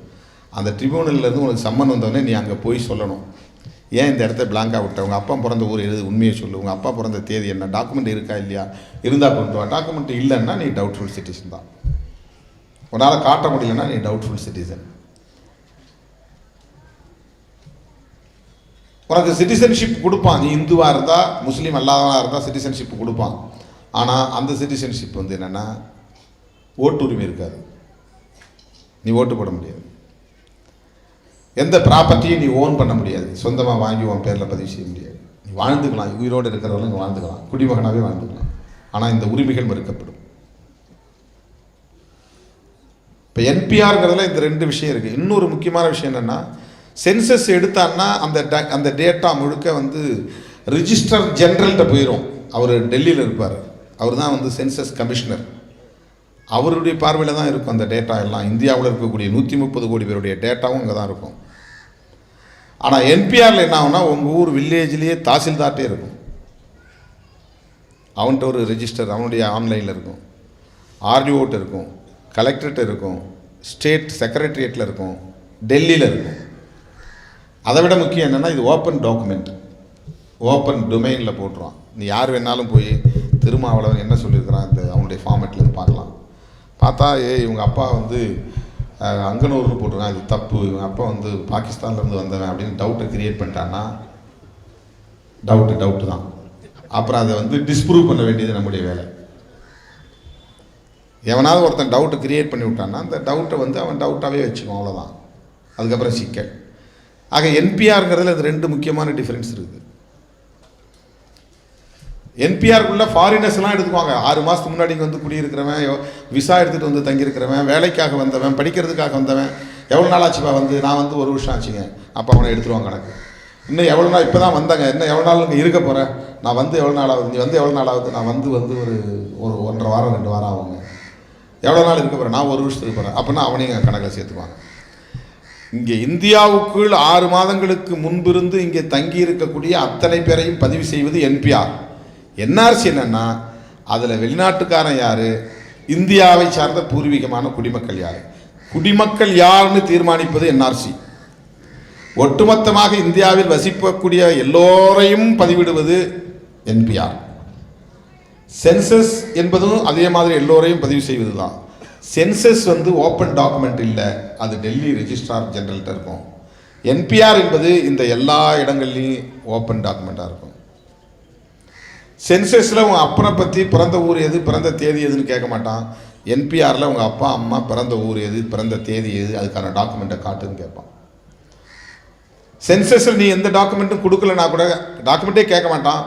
அந்த ட்ரிபியூனல்லேருந்து உனக்கு சம்மன் வந்தவொடனே நீ அங்கே போய் சொல்லணும், ஏன் இந்த இடத்த பிளாங்காக விட்ட, உங்கள் அப்பா பிறந்த ஊர் எழுது, உண்மையை சொல்லு, உங்கள் அப்பா பிறந்த தேதி என்ன, டாக்குமெண்ட் இருக்கா இல்லையா, இருந்தால் கொண்டு வா. டாக்குமெண்ட் இல்லைன்னா நீ டவுட்ஃபுல் சிட்டிசன் தான். உன்னால் காட்ட முடியலன்னா நீ டவுட்ஃபுல் சிட்டிசன். உனக்கு சிட்டிசன்ஷிப் கொடுப்பான். நீ இந்துவாக இருந்தால், முஸ்லீம் அல்லாதவனாக இருந்தால் சிட்டிசன்ஷிப் கொடுப்பான். ஆனால் அந்த சிட்டிசன்ஷிப் என்னென்னா ஓட்டுரிமை இருக்காது, நீ ஓட்டு போட முடியாது, எந்த ப்ராப்பர்ட்டியும் நீ ஓன் பண்ண முடியாது, சொந்தமாக வாங்கி உன் பேரில் பதிவு செய்ய முடியாது. நீ வாழ்ந்துக்கலாம், உயிரோடு இருக்கிறவங்களும் இங்கே வாழ்ந்துக்கலாம், குடிமகனாகவே வாழ்ந்துக்கலாம். ஆனால் இந்த உரிமைகள் மறுக்கப்படும். இப்போ என்பிஆர்ங்கிறதுல இந்த 2 விஷயம் இருக்குது. இன்னொரு முக்கியமான விஷயம் என்னென்னா சென்சஸ் எடுத்தான்னா அந்த டேட்டா முழுக்க ரிஜிஸ்டர் ஜெனரல்கிட்ட போயிடும். அவர் டெல்லியில் இருப்பார், அவர் தான் சென்சஸ் கமிஷனர். அவருடைய பார்வையில் தான் இருக்கும் அந்த டேட்டா எல்லாம். இந்தியாவில் இருக்கக்கூடிய 130 கோடி பேருடைய டேட்டாவும் இங்கே தான் இருக்கும். ஆனால் என்பிஆரில் என்ன ஆகும்னா உங்கள் ஊர் வில்லேஜ்லேயே தாசில்தார்ட்டே இருக்கும், அவன்கிட்ட ஒரு ரெஜிஸ்டர் அவனுடைய ஆன்லைனில் இருக்கும், ஆர்டிஓட்ட இருக்கும், கலெக்டர்கிட்ட இருக்கும், ஸ்டேட் செக்ரட்டரியேட்டில் இருக்கும், டெல்லியில் இருக்கும். அதை விட முக்கியம் என்னென்னா இது ஓப்பன் டாக்குமெண்ட், ஓப்பன் டொமைனில் போட்டுருவான். நீ யார் வேணாலும் போய் திருமாவளவன் என்ன சொல்லியிருக்கிறான் இந்த அவனுடைய ஃபார்மேட்லேருந்து பார்க்கலாம். பார்த்தா இவங்க அப்பா அங்கனூர்னு போட்டிருக்கான், இது தப்பு, இவங்க அப்பா பாகிஸ்தான்லேருந்து வந்தவன் அப்படின்னு டவுட்டை கிரியேட் பண்ணிட்டான்னா டவுட்டு தான். அப்புறம் அதை டிஸ்ப்ரூவ் பண்ண வேண்டியது நம்முடைய வேலை. எவனாவது ஒருத்தன் டவுட்டை கிரியேட் பண்ணி விட்டான்னா அந்த டவுட்டை அவன் டவுட்டாகவே வச்சுக்குவான், அவ்வளோதான். அதுக்கப்புறம் சிக்கல். ஆக என்பிஆருங்கிறதுல அது 2 முக்கியமான டிஃப்ரென்ஸ் இருக்குது. என்பிஆருக்குள்ளே ஃபாரினர்ஸ்லாம் எடுத்துக்குவாங்க. 6 மாதத்துக்கு முன்னாடி இங்கே குடியிருக்கிறவன், விசா எடுத்துகிட்டு தங்கியிருக்கிறவன், வேலைக்காக வந்தவன், படிக்கிறதுக்காக வந்தவன், எவ்வளோ நாள் ஆச்சுப்பா நான் 1 வருஷம் ஆச்சுங்க, அப்போ அவனை எடுத்துருவாங்க கணக்கு. இன்னும் எவ்வளோ நாள், இப்போ தான் வந்தாங்க, இன்னும் எவ்வளோ நாள் இங்கே இருக்க போகிறேன், நான் எவ்வளோ நாள் ஆகுது, நீ எவ்வளோ நாள் ஆகுது, நான் ஒரு 1.5 வாரம் 2 வாரம் ஆகுங்க, எவ்வளோ நாள் இருக்க போகிறேன், நான் 1 வருஷத்துக்கு போகிறேன், அப்படின்னா அவனையும் கணக்கில் சேர்த்துக்குவாங்க. இங்கே இந்தியாவுக்குள் 6 மாதங்களுக்கு முன்பிருந்து இங்கே தங்கி இருக்கக்கூடிய அத்தனை பேரையும் பதிவு செய்வது என்பிஆர். என்ஆர்சி என்னன்னா அதில் வெளிநாட்டுக்காரன் யார், இந்தியாவை சார்ந்த பூர்வீகமான குடிமக்கள் யார், குடிமக்கள் யாருன்னு தீர்மானிப்பது என்ஆர்சி. ஒட்டுமொத்தமாக இந்தியாவில் வசிக்கக்கூடிய எல்லோரையும் பதிவிடுவது என்பிஆர். சென்சஸ் என்பதும் அதே மாதிரி எல்லோரையும் பதிவு செய்வது தான். சென்சஸ் ஓப்பன் டாக்குமெண்ட் இல்லை, அது டெல்லி ரெஜிஸ்ட்ரார் ஜெனரல்கிட்ட இருக்கும். என்பிஆர் என்பது இந்த எல்லா இடங்கள்லையும் ஓப்பன் டாக்குமெண்ட்டாக இருக்கும். சென்சஸில் உங்கள் அப்பனை பற்றி பிறந்த ஊர் எது, பிறந்த தேதி எதுன்னு கேட்க மாட்டான். என்பிஆரில் உங்கள் அப்பா அம்மா பிறந்த ஊர் எது, பிறந்த தேதி எது, அதுக்கான டாக்குமெண்ட்டை காட்டுன்னு கேட்பான். சென்சஸில் நீ எந்த டாக்குமெண்ட்டும் கொடுக்கலனா கூட டாக்குமெண்ட்டே கேட்க மாட்டான்.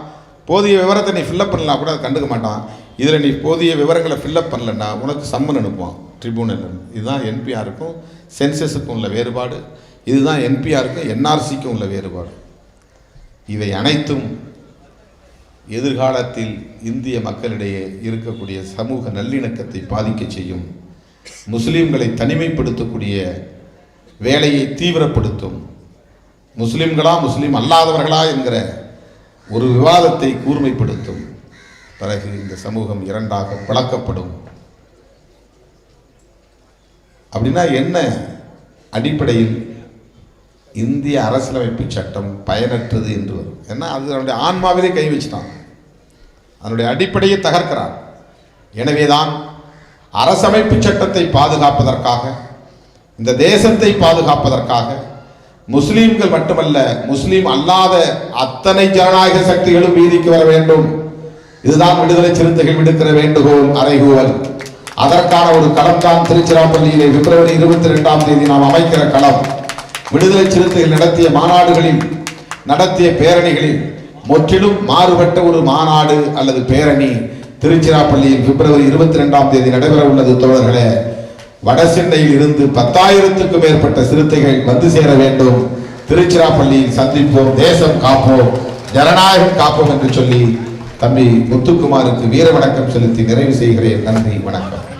போதிய விவரத்தை நீ ஃபில்லப் பண்ணலாம் கூட அதை கண்டுக்க மாட்டான். இதில் நீ போதிய விவரங்களை ஃபில்லப் பண்ணலன்னா உனக்கு சம்மன் அனுப்புவான் ட்ரிபியூனல். இதுதான் என்பிஆருக்கும் சென்சஸுக்கும் உள்ள வேறுபாடு. இதுதான் என்பிஆருக்கும் என்ஆர்சிக்கும் உள்ள வேறுபாடு. இவை அனைத்தும் எதிர்காலத்தில் இந்திய மக்களிடையே இருக்கக்கூடிய சமூக நல்லிணக்கத்தை பாதிக்க செய்யும். முஸ்லீம்களை தனிமைப்படுத்தக்கூடிய வேலையை தீவிரப்படுத்தும். முஸ்லீம்களா முஸ்லீம் அல்லாதவர்களா என்கிற ஒரு விவாதத்தை கூர்மைப்படுத்தும். பிறகு இந்த சமூகம் இரண்டாக பிளக்கப்படும். அப்படின்னா என்ன அடிப்படையில் இந்திய அரசியலமைப்பு சட்டம் பயனற்றது என்று வரும். ஏன்னா அது அதனுடைய ஆன்மாவிலே கை வச்சுட்டான், அதனுடைய அடிப்படையை தகர்க்கிறான். எனவேதான் அரசமைப்பு சட்டத்தை பாதுகாப்பதற்காக, இந்த தேசத்தை பாதுகாப்பதற்காக முஸ்லீம்கள் மட்டுமல்ல, முஸ்லீம் அல்லாத அத்தனை ஜனநாயக சக்திகளும் வீதிக்கு வர வேண்டும். இதுதான் விடுதலை சிறுத்தைகள் விடுக்கிற வேண்டுகோள், அறைகூவல். அதற்கான ஒரு களம் தான் திருச்சிராப்பள்ளியிலே பிப்ரவரி 22ஆம் தேதி நாம் அமைக்கிற களம். விடுதலை சிறுத்தைகள் நடத்திய மாநாடுகளில், நடத்திய பேரணிகளில் முற்றிலும் மாறுபட்ட ஒரு மாநாடு அல்லது பேரணி திருச்சிராப்பள்ளியில் பிப்ரவரி 22ஆம் தேதி நடைபெற உள்ளது. தோழர்களே, வடசென்னையில் இருந்து 10,000க்கும் மேற்பட்ட சிறுத்தைகள் வந்து சேர வேண்டும். திருச்சிராப்பள்ளியில் சந்திப்போம், தேசம் காப்போம், ஜனநாயகம் காப்போம் என்று சொல்லி தம்பி முத்துக்குமாருக்கு வீர வணக்கம் செலுத்தி நிறைவு செய்கிறேன். நன்றி, வணக்கம்.